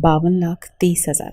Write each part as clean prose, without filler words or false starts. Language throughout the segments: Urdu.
52,30,000।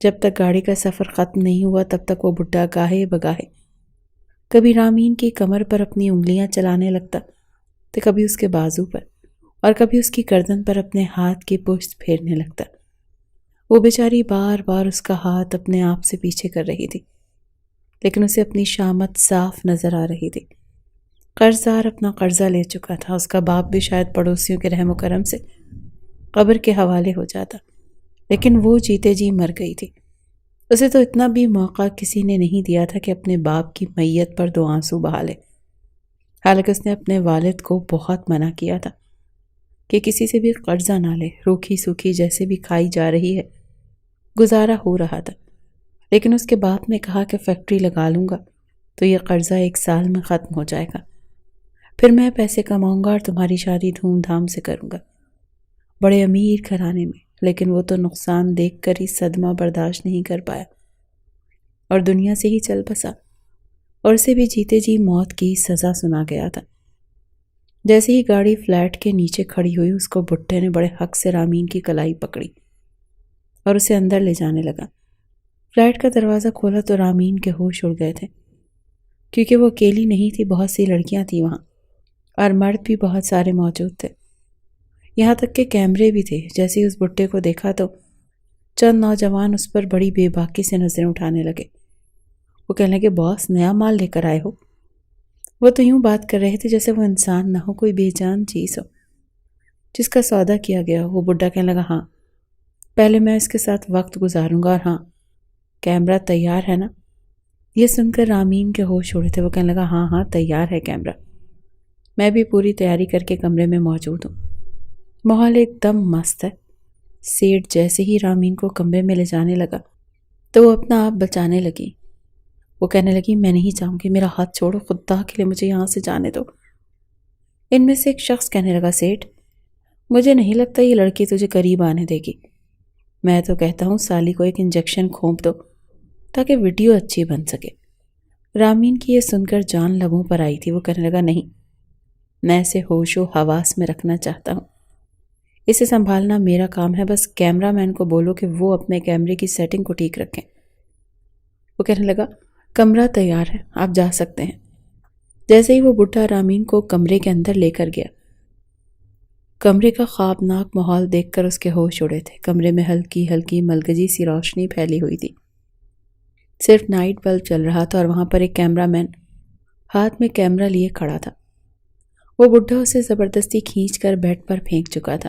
جب تک گاڑی کا سفر ختم نہیں ہوا تب تک وہ بڈھا گاہے بگاہے کبھی رامین کی کمر پر اپنی انگلیاں چلانے لگتا تو کبھی اس کے بازو پر اور کبھی اس کی گردن پر اپنے ہاتھ کی پشت پھیرنے لگتا۔ وہ بیچاری بار بار اس کا ہاتھ اپنے آپ سے پیچھے کر رہی تھی، لیکن اسے اپنی شامت صاف نظر آ رہی تھی۔ قرضدار اپنا قرضہ لے چکا تھا، اس کا باپ بھی شاید پڑوسیوں کے رحم و کرم سے قبر کے حوالے ہو جاتا، لیکن وہ جیتے جی مر گئی تھی۔ اسے تو اتنا بھی موقع کسی نے نہیں دیا تھا کہ اپنے باپ کی میت پر 2 آنسو بہا لے، حالانکہ اس نے اپنے والد کو بہت منع کیا تھا کہ کسی سے بھی قرضہ نہ لے، روکھی سوکھی جیسے بھی کھائی جا رہی ہے، گزارا ہو رہا تھا۔ لیکن اس کے باپ نے کہا کہ فیکٹری لگا لوں گا تو یہ قرضہ 1 سال میں ختم ہو جائے گا، پھر میں پیسے کماؤں گا اور تمہاری شادی دھوم دھام سے کروں گا، بڑے امیر گھرانے میں۔ لیکن وہ تو نقصان دیکھ کر ہی صدمہ برداشت نہیں کر پایا اور دنیا سے ہی چل بسا، اور اسے بھی جیتے جی موت کی سزا سنا گیا تھا۔ جیسے ہی گاڑی فلیٹ کے نیچے کھڑی ہوئی، اس کو بڈھے نے بڑے حق سے رامین کی کلائی پکڑی اور اسے اندر لے جانے لگا۔ فلیٹ کا دروازہ کھولا تو رامین کے ہوش اڑ گئے تھے، کیونکہ وہ اکیلی نہیں تھی، بہت سی لڑکیاں تھیں وہاں اور مرد بھی بہت سارے موجود تھے، یہاں تک کہ کیمرے بھی تھے۔ جیسے ہی اس بڈھے کو دیکھا تو چند نوجوان اس پر بڑی بے باکی سے نظریں اٹھانے لگے۔ وہ کہنے لگے، باس نیا مال لے کر آئے ہو؟ وہ تو یوں بات کر رہے تھے جیسے وہ انسان نہ ہو، کوئی بے جان چیز ہو جس کا سودا کیا گیا ہو۔ وہ بڈھا کہنے لگا، ہاں پہلے میں اس کے ساتھ وقت گزاروں گا، اور ہاں کیمرہ تیار ہے نا؟ یہ سن کر رامین کے ہوش اڑے تھے۔ وہ کہنے لگا، ہاں ہاں تیار ہے کیمرہ، میں بھی پوری تیاری کر کے کمرے میں موجود ہوں، ماحول ایک دم مست ہے۔ سیٹ جیسے ہی رامین کو کمرے میں لے جانے لگا تو وہ اپنا آپ بچانے لگی۔ وہ کہنے لگی، میں نہیں جاؤں گی، میرا ہاتھ چھوڑو، خدا کے لیے مجھے یہاں سے جانے دو۔ ان میں سے ایک شخص کہنے لگا، سیٹ مجھے نہیں لگتا یہ لڑکی تجھے قریب آنے دے گی، میں تو کہتا ہوں سالی کو ایک انجیکشن کھونپ دو تاکہ ویڈیو اچھی بن سکے۔ رامین کی یہ سن کر جان لبوں پر آئی تھی۔ وہ کہنے لگا، نہیں، میں اسے ہوش و حواس میں رکھنا چاہتا ہوں، اسے سنبھالنا میرا کام ہے، بس کیمرہ مین کو بولو کہ وہ اپنے کیمرے کی سیٹنگ کو ٹھیک رکھیں۔ وہ کہنے لگا، کمرہ تیار ہے، آپ جا سکتے ہیں۔ جیسے ہی وہ بڈھا رامین کو کمرے کے اندر لے کر گیا، کمرے کا خوابناک ماحول دیکھ کر اس کے ہوش اڑے تھے۔ کمرے میں ہلکی ہلکی ملگجی سی روشنی پھیلی ہوئی تھی، صرف نائٹ بلب چل رہا تھا، اور وہاں پر ایک کیمرہ مین ہاتھ میں کیمرہ لیے کھڑا تھا۔ وہ بڈھا اسے زبردستی کھینچ کر بیڈ پر پھینک چکا تھا،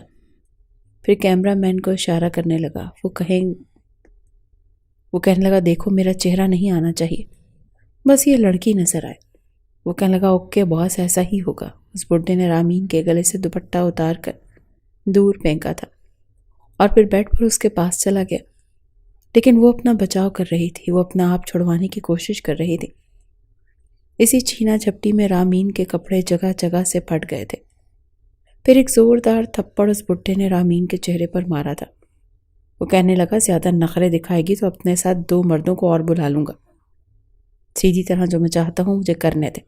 پھر کیمرہ مین کو اشارہ کرنے لگا۔ وہ کہنے لگا، دیکھو میرا چہرہ نہیں آنا چاہیے، بس یہ لڑکی نظر آئے۔ وہ کہنے لگا، اوکے باس، ایسا ہی ہوگا۔ اس بڈھے نے رامین کے گلے سے دوپٹہ اتار کر دور پھینکا تھا اور پھر بیڈ پر اس کے پاس چلا گیا، لیکن وہ اپنا بچاؤ کر رہی تھی، وہ اپنا آپ چھڑوانے کی کوشش کر رہی تھی۔ اسی چھینا جھپٹی میں رامین کے کپڑے جگہ جگہ سے پھٹ گئے تھے۔ پھر ایک زوردار تھپڑ اس بڈھے نے رامین کے چہرے پر مارا تھا۔ وہ کہنے لگا، زیادہ نخرے دکھائے گی تو اپنے ساتھ 2 مردوں کو اور بلا لوں گا، سیدھی طرح جو میں چاہتا ہوں مجھے کرنے دے،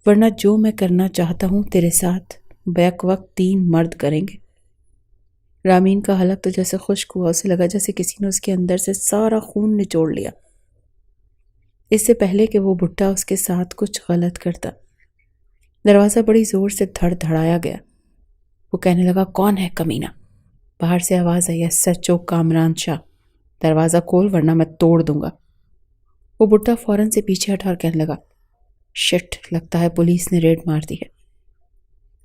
ورنہ جو میں کرنا چاہتا ہوں تیرے ساتھ بیک وقت 3 مرد کریں گے۔ رامین کا حلق تو جیسے خشک ہوا، اسے لگا جیسے کسی نے اس کے اندر سے سارا خون نچوڑ لیا۔ اس سے پہلے کہ وہ بڈھا اس کے ساتھ کچھ غلط کرتا، دروازہ بڑی زور سے دھڑ دھڑایا گیا۔ وہ کہنے لگا، کون ہے کمینہ؟ باہر سے آواز آئی، SHO کامران شاہ، دروازہ کھول ورنہ میں توڑ دوں گا۔ وہ بڈھا فوراً سے پیچھے ہٹا اور کہنے لگا، شٹ، لگتا ہے پولیس نے ریڈ مار دی ہے۔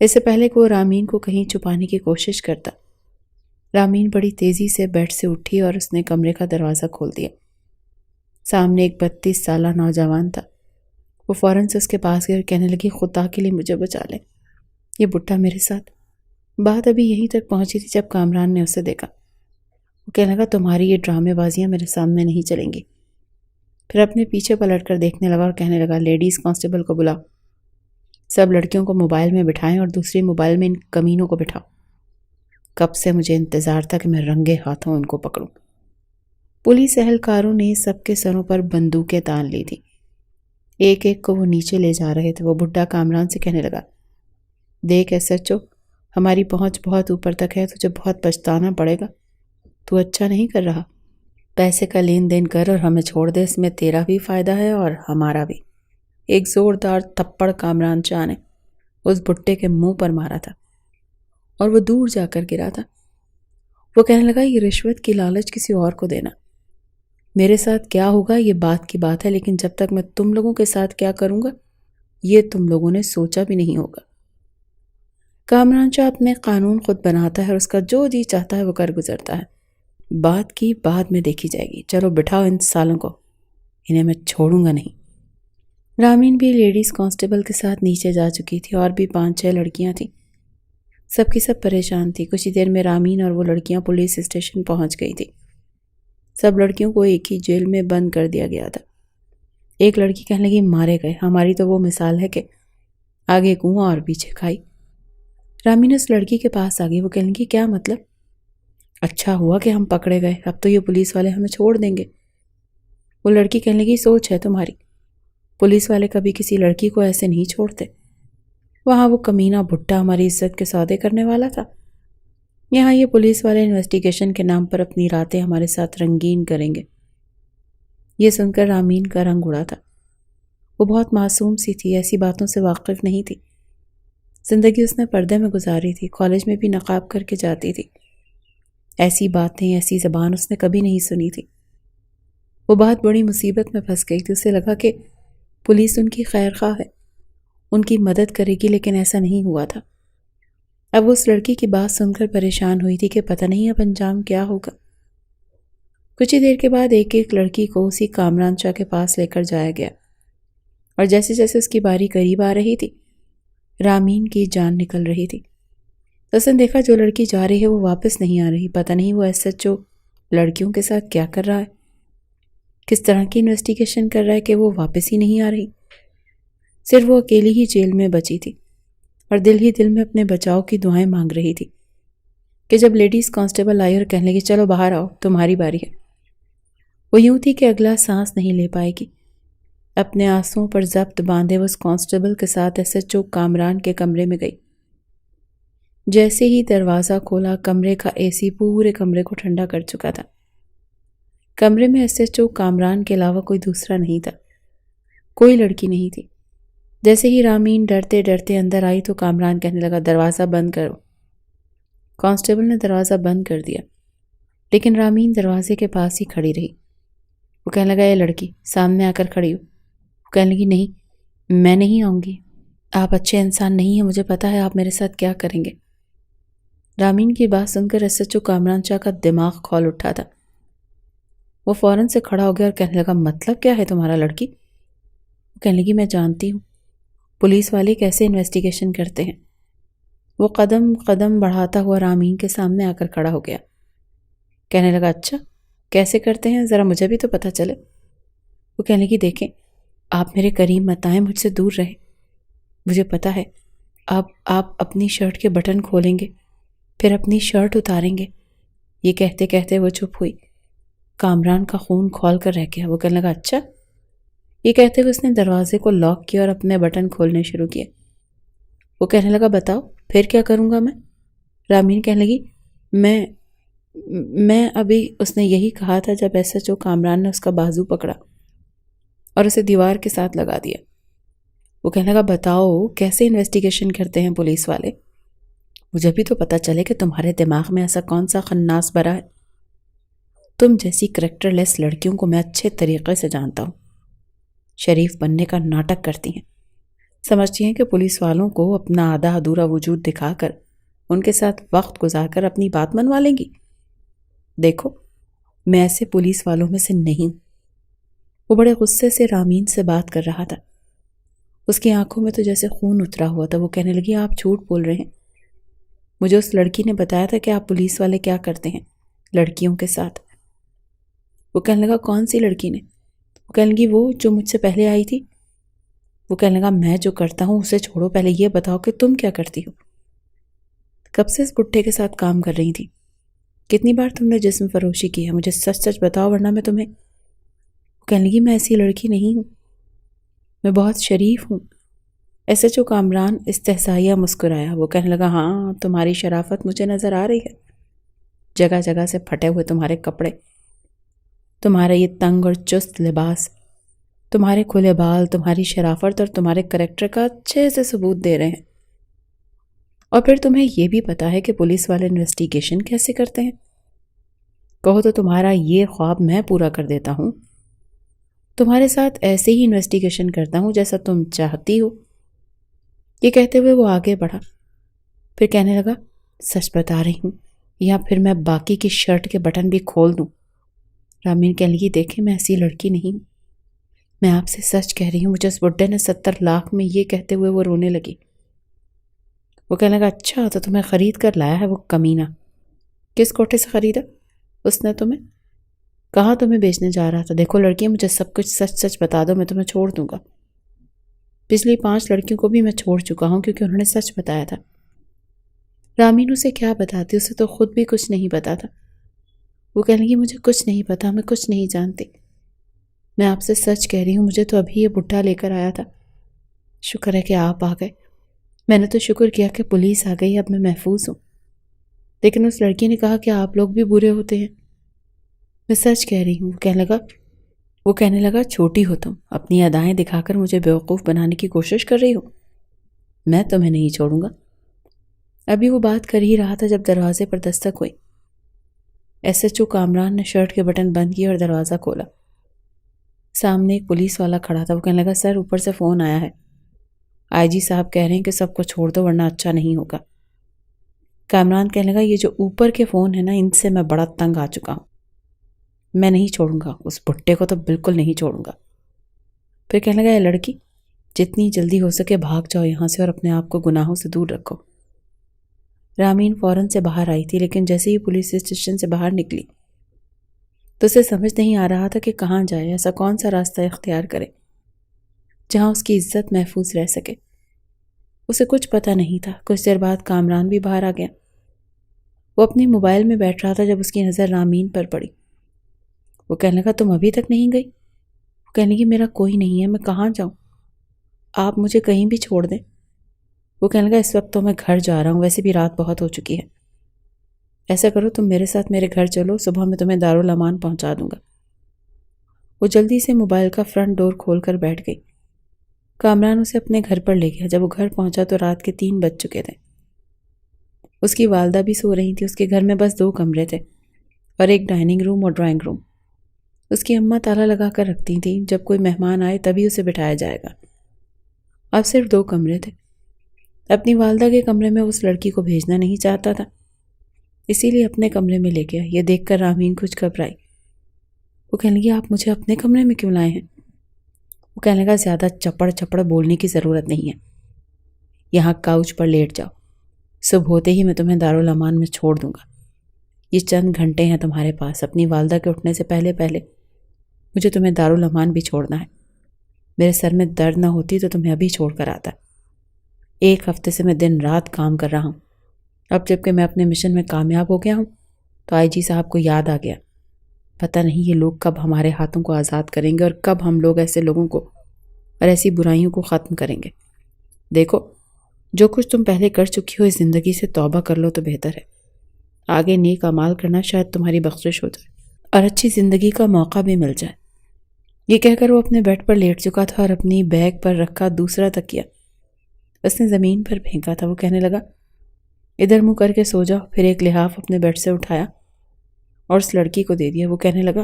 اس سے پہلے کہ وہ رامین کو کہیں چھپانے کی کوشش کرتا، رامین بڑی تیزی سے بیڈ سے اٹھی اور اس نے کمرے کا دروازہ کھول دیا۔ سامنے ایک 32 سالہ نوجوان تھا۔ وہ فوراً سے اس کے پاس گئی اور کہنے لگی، خدا کے لیے مجھے بچا لے، یہ بڈھا میرے ساتھ۔ بات ابھی یہیں تک پہنچی تھی جب کامران نے اسے دیکھا۔ وہ کہنے لگا، تمہاری یہ ڈرامے بازیاں میرے سامنے نہیں چلیں گی۔ پھر اپنے پیچھے پلٹ کر دیکھنے لگا اور کہنے لگا، لیڈیز کانسٹیبل کو بلاؤ، سب لڑکیوں کو موبائل میں بٹھائیں اور دوسری موبائل میں ان کمینوں کو بٹھاؤ۔ کب سے مجھے انتظار تھا کہ میں رنگے ہاتھوں ان کو پکڑوں۔ پولیس اہلکاروں نے سب کے سروں پر بندوقیں تان لی تھی، ایک ایک کو وہ نیچے لے جا رہے تھے۔ وہ بڈھا کامران سے کہنے لگا، دیکھ SHO، ہماری پہنچ بہت اوپر تک ہے، تجھے بہت پچھتانا پڑے گا، تو اچھا نہیں کر رہا۔ پیسے کا لین دین کر اور ہمیں چھوڑ دے، اس میں تیرا بھی فائدہ ہے اور ہمارا بھی۔ ایک زوردار تھپڑ کامران شاہ نے اس بھٹے کے منہ پر مارا تھا اور وہ دور جا کر گرا تھا۔ وہ کہنے لگا، یہ رشوت کی لالچ کسی اور کو دینا، میرے ساتھ کیا ہوگا یہ بات کی بات ہے، لیکن جب تک میں تم لوگوں کے ساتھ کیا کروں گا یہ تم لوگوں نے سوچا بھی نہیں ہوگا۔ کامران شاہ اپنے قانون خود بناتا ہے اور اس کا جو جی چاہتا ہے وہ کر گزرتا ہے۔ بات کی بعد میں دیکھی جائے گی، چلو بٹھاؤ ان سالوں کو، انہیں میں چھوڑوں گا نہیں۔ رامین بھی لیڈیز کانسٹیبل کے ساتھ نیچے جا چکی تھی، اور بھی 5-6 لڑکیاں تھیں، سب کی سب پریشان تھی۔ کچھ ہی دیر میں رامین اور وہ لڑکیاں پولیس اسٹیشن پہنچ گئی تھی۔ سب لڑکیوں کو ایک ہی جیل میں بند کر دیا گیا تھا۔ ایک لڑکی کہنے لگی، مارے گئے، ہماری تو وہ مثال ہے کہ آگے کنواں اور پیچھے کھائی۔ رامین اس لڑکی کے پاس آ گئی، وہ کہنے لگی، کیا مطلب؟ اچھا ہوا کہ ہم پکڑے گئے، اب تو یہ پولیس والے ہمیں چھوڑ دیں گے۔ وہ لڑکی کہنے لگی، سوچ ہے تمہاری، پولیس والے کبھی کسی لڑکی کو ایسے نہیں چھوڑتے۔ وہاں وہ کمینہ بھٹا ہماری عزت کے سودے کرنے والا تھا، یہاں یہ پولیس والے انویسٹیگیشن کے نام پر اپنی راتیں ہمارے ساتھ رنگین کریں گے۔ یہ سن کر رامین کا رنگ اڑا تھا۔ وہ بہت معصوم سی تھی، ایسی باتوں سے واقف نہیں تھی۔ زندگی اس نے پردے میں گزاری تھی، کالج میں بھی نقاب کر کے جاتی تھی۔ ایسی باتیں، ایسی زبان اس نے کبھی نہیں سنی تھی۔ وہ بہت بڑی مصیبت میں پھنس گئی تھی۔ اسے لگا کہ پولیس ان کی خیر خواہ ہے، ان کی مدد کرے گی، لیکن ایسا نہیں ہوا تھا۔ اب وہ اس لڑکی کی بات سن کر پریشان ہوئی تھی کہ پتہ نہیں اب انجام کیا ہوگا۔ کچھ ہی دیر کے بعد ایک ایک لڑکی کو اسی کامران شاہ کے پاس لے کر جایا گیا، اور جیسے جیسے اس کی باری قریب آ رہی تھی رامین کی جان نکل رہی تھی۔ تو اس نے دیکھا جو لڑکی جا رہی ہے وہ واپس نہیں آ رہی، پتہ نہیں وہ SHO لڑکیوں کے ساتھ کیا کر رہا ہے، کس طرح کی انویسٹیگیشن کر رہا ہے کہ وہ واپس ہی نہیں آ رہی۔ صرف وہ اکیلی ہی جیل میں بچی تھی اور دل ہی دل میں اپنے بچاؤ کی دعائیں مانگ رہی تھی کہ جب لیڈیز کانسٹیبل آئی اور کہنے لگی، چلو باہر آؤ، تمہاری باری ہے، وہ یوں تھی کہ اگلا سانس نہیں لے پائے گی۔ اپنے آنسوؤں پر ضبط باندھے وہ اس کانسٹیبل کے ساتھ SHO کامران کے کمرے میں گئی۔ جیسے ہی دروازہ کھولا، کمرے کا AC پورے کمرے کو ٹھنڈا کر چکا تھا۔ کمرے میں SHO کامران کے علاوہ کوئی دوسرا نہیں تھا، کوئی لڑکی نہیں تھی۔ جیسے ہی رامین ڈرتے ڈرتے اندر آئی تو کامران کہنے لگا، دروازہ بند کرو۔ کانسٹیبل نے دروازہ بند کر دیا، لیکن رامین دروازے کے پاس ہی کھڑی رہی۔ وہ کہنے لگا، یہ لڑکی سامنے آ کر کھڑی ہو۔ وہ کہنے لگی، نہیں، میں نہیں آؤں گی، آپ اچھے انسان نہیں ہیں، مجھے پتا ہے آپ میرے ساتھ کیا کریں گے۔ رامین کی بات سن کر SHO کامران شاہ کا دماغ کھول اٹھا تھا۔ وہ فوراً سے کھڑا ہو گیا اور کہنے لگا، مطلب کیا ہے تمہارا لڑکی؟ وہ کہنے لگی، میں جانتی ہوں پولیس والے کیسے انویسٹیگیشن کرتے ہیں۔ وہ قدم قدم بڑھاتا ہوا رامین کے سامنے آ کر کھڑا ہو گیا، کہنے لگا، اچھا کیسے کرتے ہیں، ذرا مجھے بھی تو پتہ چلے۔ وہ کہنے لگی، دیکھیں آپ میرے قریب مت آئیں، مجھ سے دور رہیں، مجھے پتہ ہے آپ اپنی شرٹ کے بٹن کھولیں گے پھر اپنی شرٹ اتاریں گے۔ یہ کہتے کہتے وہ چپ ہوئی، کامران کا خون کھول کر رہ گیا۔ وہ کہنے لگا، اچھا۔ یہ کہتے ہوئے اس نے دروازے کو لاک کیا اور اپنے بٹن کھولنے شروع کیے۔ وہ کہنے لگا، بتاؤ پھر کیا کروں گا میں؟ رامین کہنے لگی، میں ابھی، اس نے یہی کہا تھا جب SHO کامران نے اس کا بازو پکڑا اور اسے دیوار کے ساتھ لگا دیا۔ وہ کہنے لگا، بتاؤ کیسے انویسٹیگیشن کرتے ہیں پولیس والے، مجھے بھی تو پتہ چلے کہ تمہارے دماغ میں ایسا کون سا خناس بھرا ہے۔ تم جیسی کریکٹر لیس لڑکیوں کو میں اچھے طریقے سے جانتا ہوں، شریف بننے کا ناٹک کرتی ہیں، سمجھتی ہیں کہ پولیس والوں کو اپنا آدھا ادھورا وجود دکھا کر ان کے ساتھ وقت گزار کر اپنی بات منوا لیں گی۔ دیکھو میں ایسے پولیس والوں میں سے نہیں۔ وہ بڑے غصے سے رامین سے بات کر رہا تھا، اس کی آنکھوں میں تو جیسے خون اترا ہوا تھا۔ وہ کہنے لگی، آپ جھوٹ بول رہے ہیں، مجھے اس لڑکی نے بتایا تھا کہ آپ پولیس والے کیا کرتے ہیں لڑکیوں کے ساتھ۔ وہ کہنے لگا، کون سی لڑکی نے؟ وہ کہنے لگی، وہ جو مجھ سے پہلے آئی تھی۔ وہ کہنے لگا، میں جو کرتا ہوں اسے چھوڑو، پہلے یہ بتاؤ کہ تم کیا کرتی ہو، کب سے اس بڈھے کے ساتھ کام کر رہی تھی، کتنی بار تم نے جسم فروشی کی ہے، مجھے سچ سچ بتاؤ ورنہ میں تمہیں۔ وہ کہنے لگی، میں ایسی لڑکی نہیں ہوں، میں بہت شریف ہوں۔ SHO کامران استحصائیہ مسکرایا۔ وہ کہنے لگا، ہاں تمہاری شرافت مجھے نظر آ رہی ہے، جگہ جگہ سے پھٹے ہوئے تمہارے کپڑے، تمہارا یہ تنگ اور چست لباس، تمہارے کھلے بال، تمہاری شرافت اور تمہارے کریکٹر کا اچھے سے ثبوت دے رہے ہیں۔ اور پھر تمہیں یہ بھی پتا ہے کہ پولیس والے انویسٹیگیشن کیسے کرتے ہیں۔ کہو تو تمہارا یہ خواب میں پورا کر دیتا ہوں، تمہارے ساتھ ایسے ہی انویسٹیگیشن کرتا ہوں جیسا تم چاہتی ہو۔ یہ کہتے ہوئے وہ آگے بڑھا، پھر کہنے لگا، سچ بتا رہی ہوں، یا پھر میں باقی کی شرٹ کے بٹن بھی کھول دوں۔ رامین کہنے لگی، دیکھیں میں ایسی لڑکی نہیں ہوں، میں آپ سے سچ کہہ رہی ہوں، مجھے اس بڈھے نے 70 لاکھ میں۔ یہ کہتے ہوئے وہ رونے لگی۔ وہ کہنے لگا، اچھا تو تمہیں خرید کر لایا ہے وہ کمینہ؟ کس کوٹے سے خریدا اس نے تمہیں؟ کہاں تمہیں بیچنے جا رہا تھا؟ دیکھو لڑکی، مجھے سب کچھ سچ سچ بتا دو، میں تمہیں چھوڑ دوں گا۔ پچھلی 5 لڑکیوں کو بھی میں چھوڑ چکا ہوں کیونکہ انہوں نے سچ بتایا تھا۔ رامین اسے کیا بتاتی، اسے تو خود بھی کچھ نہیں پتا تھا۔ وہ کہنے لگی، مجھے کچھ نہیں پتا، میں کچھ نہیں جانتی، میں آپ سے سچ کہہ رہی ہوں، مجھے تو ابھی یہ بڈھا لے کر آیا تھا۔ شکر ہے کہ آپ آ گئے، میں نے تو شکر کیا کہ پولیس آ گئی، اب میں محفوظ ہوں۔ لیکن اس لڑکی نے کہا کہ آپ لوگ بھی برے ہوتے ہیں۔ میں سچ کہہ رہی ہوں، وہ کہنے لگا، چھوٹی ہو تم، اپنی ادائیں دکھا کر مجھے بیوقوف بنانے کی کوشش کر رہی ہو، میں تمہیں نہیں چھوڑوں گا۔ ابھی وہ بات کر ہی رہا تھا جب دروازے پر دستک ہوئی۔ ایس ایچ او کامران نے شرٹ کے بٹن بند کیے اور دروازہ کھولا۔ سامنے ایک پولیس والا کھڑا تھا۔ وہ کہنے لگا، سر اوپر سے فون آیا ہے، آئی جی صاحب کہہ رہے ہیں کہ سب کو چھوڑ دو ورنہ اچھا نہیں ہوگا۔ کامران کہنے لگا، یہ جو اوپر کے فون ہے نا، ان سے میں بڑا تنگ آ چکا ہوں، میں نہیں چھوڑوں گا، اس بھٹے کو تو بالکل نہیں چھوڑوں گا۔ پھر کہنے لگا، اے لڑکی، جتنی جلدی ہو سکے بھاگ جاؤ یہاں سے اور اپنے آپ کو گناہوں سے دور رکھو۔ رامین فوراً سے باہر آئی تھی، لیکن جیسے ہی پولیس اسٹیشن سے باہر نکلی تو اسے سمجھ نہیں آ رہا تھا کہ کہاں جائے، ایسا کون سا راستہ اختیار کرے جہاں اس کی عزت محفوظ رہ سکے۔ اسے کچھ پتہ نہیں تھا۔ کچھ دیر بعد کامران بھی باہر آ گیا۔ وہ اپنی موبائل میں بیٹھ رہا تھا جب اس کی نظر رامین پر پڑی۔ وہ کہنے لگا، تم ابھی تک نہیں گئی؟ وہ کہنے لگی، میرا کوئی نہیں ہے، میں کہاں جاؤں، آپ مجھے کہیں بھی چھوڑ دیں۔ وہ کہنے لگا، اس وقت تو میں گھر جا رہا ہوں، ویسے بھی رات بہت ہو چکی ہے، ایسا کرو تم میرے ساتھ میرے گھر چلو، صبح میں تمہیں دارالامان پہنچا دوں گا۔ وہ جلدی سے موبائل کا فرنٹ ڈور کھول کر بیٹھ گئی۔ کامران اسے اپنے گھر پر لے گیا۔ جب وہ گھر پہنچا تو رات کے 3 بج چکے تھے۔ اس کی والدہ بھی سو رہی تھی۔ اس کے گھر میں بس 2 کمرے تھے اور ایک ڈائننگ روم اور ڈرائنگ روم۔ اس کی اماں تالا لگا کر رکھتی تھیں، جب کوئی مہمان آئے تبھی اسے بٹھایا جائے گا۔ اب صرف 2 کمرے تھے۔ اپنی والدہ کے کمرے میں اس لڑکی کو بھیجنا نہیں چاہتا تھا، اسی لیے اپنے کمرے میں لے گیا۔ یہ دیکھ کر رامین کچھ گھبرائی۔ وہ کہنے لگی، آپ مجھے اپنے کمرے میں کیوں لائے ہیں؟ وہ کہنے لگا، زیادہ چپڑ بولنے کی ضرورت نہیں ہے، یہاں کاؤچ پر لیٹ جاؤ، صبح ہوتے ہی میں تمہیں دارالامان میں چھوڑ دوں گا۔ یہ چند گھنٹے ہیں تمہارے پاس، اپنی والدہ کے اٹھنے سے پہلے مجھے تمہیں دارالامان بھی چھوڑنا ہے۔ میرے سر میں درد نہ ہوتی تو تمہیں ابھی چھوڑ کر آتا۔ 1 ہفتے سے میں دن رات کام کر رہا ہوں، اب جب کہ میں اپنے مشن میں کامیاب ہو گیا ہوں تو آئی جی صاحب کو یاد آ گیا، پتہ نہیں یہ لوگ کب ہمارے ہاتھوں کو آزاد کریں گے اور کب ہم لوگ ایسے لوگوں کو اور ایسی برائیوں کو ختم کریں گے۔ دیکھو، جو کچھ تم پہلے کر چکی ہو، اس زندگی سے توبہ کر لو تو بہتر ہے۔ آگے نیک اعمال کرنا، شاید تمہاری بخشش ہو جائے اور اچھی زندگی کا موقع بھی مل جائے۔ یہ کہہ کر وہ اپنے بیڈ پر لیٹ چکا تھا اور اپنی بیگ پر رکھا دوسرا تکیہ اس نے زمین پر پھینکا تھا۔ وہ کہنے لگا، ادھر منہ کر کے سو جاؤ۔ پھر ایک لحاف اپنے بیڈ سے اٹھایا اور اس لڑکی کو دے دیا۔ وہ کہنے لگا،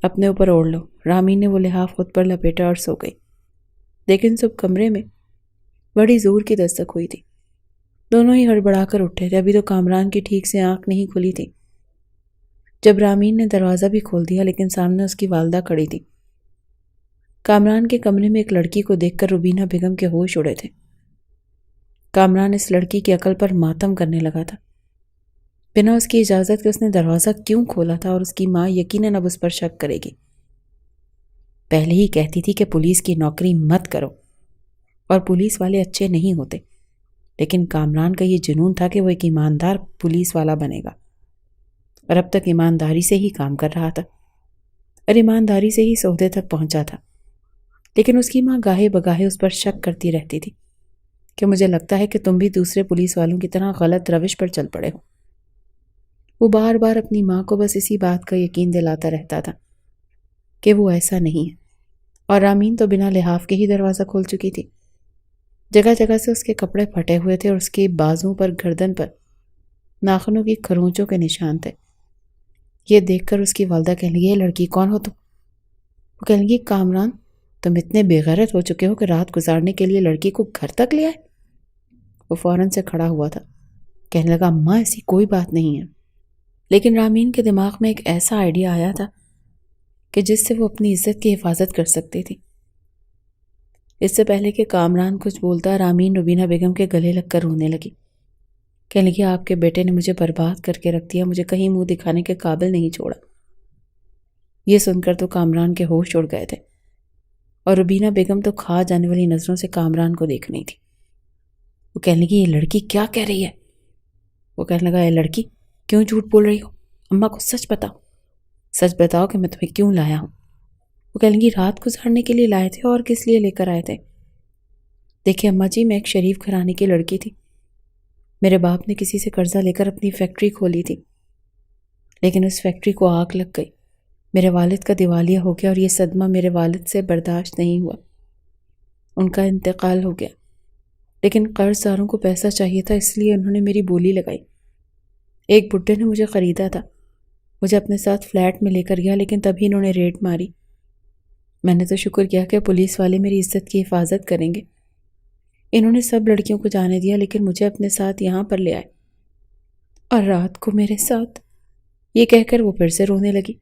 اپنے اوپر اوڑھ لو۔ رامین نے وہ لحاف خود پر لپیٹا اور سو گئی۔ لیکن سب کمرے میں بڑی زور کی دستک ہوئی تھی۔ دونوں ہی ہڑبڑا کر اٹھے تھے۔ ابھی تو کامران کی ٹھیک سے آنکھ نہیں کھلی تھی جب رامین نے دروازہ بھی کھول دیا، لیکن سامنے اس کی والدہ کھڑی تھی۔ کامران کے کمرے میں ایک لڑکی کو دیکھ کر روبینہ بیگم کے ہوش اڑے تھے۔ کامران اس لڑکی کی عقل پر ماتم کرنے لگا تھا، بنا اس کی اجازت کے اس نے دروازہ کیوں کھولا تھا، اور اس کی ماں یقیناً اب اس پر شک کرے گی۔ پہلے ہی کہتی تھی کہ پولیس کی نوکری مت کرو، اور پولیس والے اچھے نہیں ہوتے، لیکن کامران کا یہ جنون تھا کہ وہ ایک ایماندار پولیس والا بنے گا، اور اب تک ایمانداری سے ہی کام کر رہا تھا اور ایمانداری سے ہی سودے تک پہنچا تھا۔ لیکن اس کی ماں گاہے بگاہے اس پر شک کرتی رہتی تھی کہ مجھے لگتا ہے کہ تم بھی دوسرے پولیس والوں کی طرح غلط روش پر چل پڑے ہو۔ وہ بار بار اپنی ماں کو بس اسی بات کا یقین دلاتا رہتا تھا کہ وہ ایسا نہیں ہے، اور رامین تو بنا لحاف کے ہی دروازہ کھول چکی تھی۔ جگہ جگہ سے اس کے کپڑے پھٹے ہوئے تھے اور اس کی بازوں پر، گردن پر ناخنوں کی کھرونچوں کے نشان تھے۔ یہ دیکھ کر اس کی والدہ کہنے لگی، یہ لڑکی کون ہو تم؟ وہ کہنے لگی، کامران، تم اتنے بے غیرت ہو چکے ہو کہ رات گزارنے کے لیے لڑکی کو گھر تک لے آئے؟ وہ فوراً سے کھڑا ہوا تھا، کہنے لگا، ماں ایسی کوئی بات نہیں ہے۔ لیکن رامین کے دماغ میں ایک ایسا آئیڈیا آیا تھا کہ جس سے وہ اپنی عزت کی حفاظت کر سکتی تھی۔ اس سے پہلے کہ کامران کچھ بولتا، رامین روبینہ بیگم کے گلے لگ کر رونے لگی، کہنے لگی، آپ کے بیٹے نے مجھے برباد کر کے رکھ دیا، مجھے کہیں منہ دکھانے کے قابل نہیں چھوڑا۔ یہ سن کر تو کامران کے ہوش اڑ گئے تھے، اور روبینہ بیگم تو کھا جانے والی نظروں سے کامران کو دیکھ رہی تھی۔ وہ کہنے لگی، یہ لڑکی کیا کہہ رہی ہے؟ وہ کہنے لگا، یہ لڑکی کیوں جھوٹ بول رہی ہو؟ اماں کو سچ بتاؤ کہ میں تمہیں کیوں لایا ہوں۔ وہ کہنے لگی، رات گزارنے کے لیے لائے تھے، اور کس لیے لے کر آئے تھے؟ دیکھیں اماں جی، میں ایک شریف گھرانے کی لڑکی تھی، میرے باپ نے کسی سے قرضہ لے کر اپنی فیکٹری کھولی تھی، لیکن اس فیکٹری کو آگ لگ گئی، میرے والد کا دیوالیہ ہو گیا، اور یہ صدمہ میرے والد سے برداشت نہیں ہوا، ان کا انتقال ہو گیا۔ لیکن قرض داروں کو پیسہ چاہیے تھا، اس لیے انہوں نے میری بولی لگائی۔ ایک بڈھے نے مجھے خریدا تھا، مجھے اپنے ساتھ فلیٹ میں لے کر گیا، لیکن تبھی انہوں نے ریڈ ماری۔ میں نے تو شکر کیا کہ پولیس والے میری عزت کی حفاظت کریں گے۔ انہوں نے سب لڑکیوں کو جانے دیا، لیکن مجھے اپنے ساتھ یہاں پر لے آئے، اور رات کو میرے ساتھ۔ یہ کہہ کر وہ پھر سے رونے لگی۔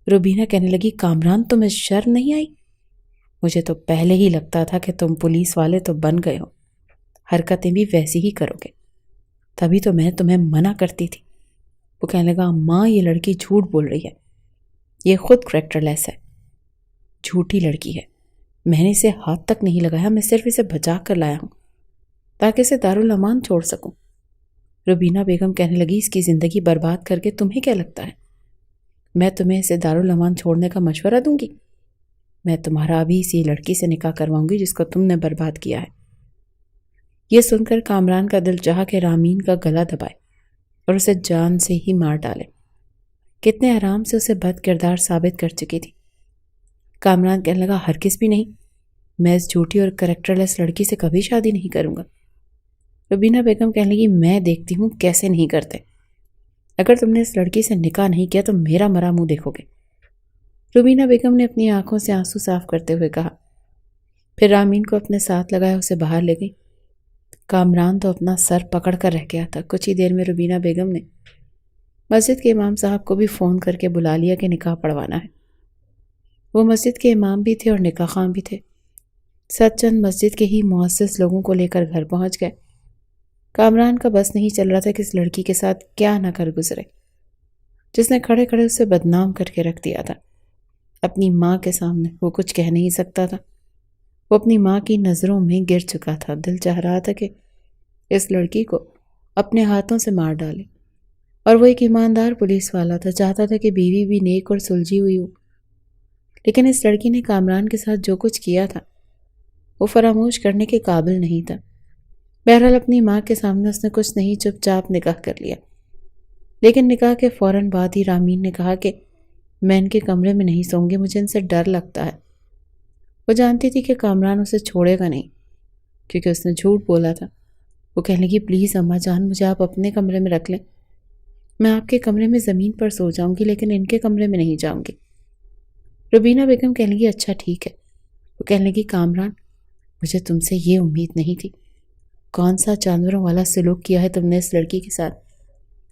روبینہ کہنے لگی، کامران، تمہیں شرم نہیں آئی؟ مجھے تو پہلے ہی لگتا تھا کہ تم پولیس والے تو بن گئے ہو، حرکتیں بھی ویسی ہی کرو گے، تبھی تو میں تمہیں منع کرتی تھی۔ وہ کہنے لگا، ماں یہ لڑکی جھوٹ بول رہی ہے، یہ خود کریکٹر لیس ہے، جھوٹی لڑکی ہے، میں نے اسے ہاتھ تک نہیں لگایا، میں صرف اسے بچا کر لایا ہوں تاکہ اسے دارالامان چھوڑ سکوں۔ روبینہ بیگم کہنے لگی، اس کی زندگی برباد کر کے تمہیں کیا لگتا ہے میں تمہیں اسے دارالامان چھوڑنے کا مشورہ دوں گی؟ میں تمہارا ابھی اسی لڑکی سے نکاح کرواؤں گی جس کو تم نے برباد کیا ہے۔ یہ سن کر کامران کا دل چاہا کہ رامین کا گلا دبائے اور اسے جان سے ہی مار ڈالے۔ کتنے آرام سے اسے بد کردار ثابت کر چکی تھی۔ کامران کہنے لگا، ہرگز بھی نہیں، میں اس جھوٹی اور کریکٹر لیس لڑکی سے کبھی شادی نہیں کروں گا۔ روبینہ بیگم کہنے لگی، میں دیکھتی ہوں کیسے نہیں کرتے، اگر تم نے اس لڑکی سے نکاح نہیں کیا تو میرا مرا منہ دیکھو گے۔ روبینہ بیگم نے اپنی آنکھوں سے آنسو صاف کرتے ہوئے کہا، پھر رامین کو اپنے ساتھ لگایا اسے باہر لے گئی۔ کامران تو اپنا سر پکڑ کر رہ گیا تھا۔ کچھ ہی دیر میں روبینہ بیگم نے مسجد کے امام صاحب کو بھی فون کر کے بلا لیا کہ نکاح پڑھوانا ہے۔ وہ مسجد کے امام بھی تھے اور نکاح خواں بھی تھے۔ سچ چند مسجد کے ہی معزز لوگوں کو لے کر گھر پہنچ گئے۔ کامران کا بس نہیں چل رہا تھا کہ اس لڑکی کے ساتھ کیا نہ کر گزرے جس نے کھڑے کھڑے اسے بدنام کر کے رکھ دیا تھا۔ اپنی ماں کے سامنے وہ کچھ کہہ نہیں سکتا تھا، وہ اپنی ماں کی نظروں میں گر چکا تھا۔ دل چاہ رہا تھا کہ اس لڑکی کو اپنے ہاتھوں سے مار ڈالے، اور وہ ایک ایماندار پولیس والا تھا، چاہتا تھا کہ بیوی بھی نیک اور سلجھی ہوئی ہو۔ لیکن اس لڑکی نے کامران کے ساتھ جو کچھ کیا تھا وہ فراموش کرنے کے قابل نہیں تھا۔ بہرحال اپنی ماں کے سامنے اس نے کچھ نہیں، چپ چاپ نکاح کر لیا۔ لیکن نکاح کے فوراً بعد ہی رامین نے کہا کہ میں ان کے کمرے میں نہیں سوں گی، مجھے ان سے ڈر لگتا ہے۔ وہ جانتی تھی کہ کامران اسے چھوڑے گا نہیں کیونکہ اس نے جھوٹ بولا تھا۔ وہ کہنے لگی، پلیز اماں جان، مجھے آپ اپنے کمرے میں رکھ لیں، میں آپ کے کمرے میں زمین پر سو جاؤں گی، لیکن ان کے کمرے میں نہیں جاؤں گی۔ روبینہ بیگم کہنے لگی، اچھا ٹھیک ہے۔ وہ کہنے لگی، کامران، مجھے تم سے یہ امید نہیں تھی، کون سا جانوروں والا سلوک کیا ہے تم نے اس لڑکی کے ساتھ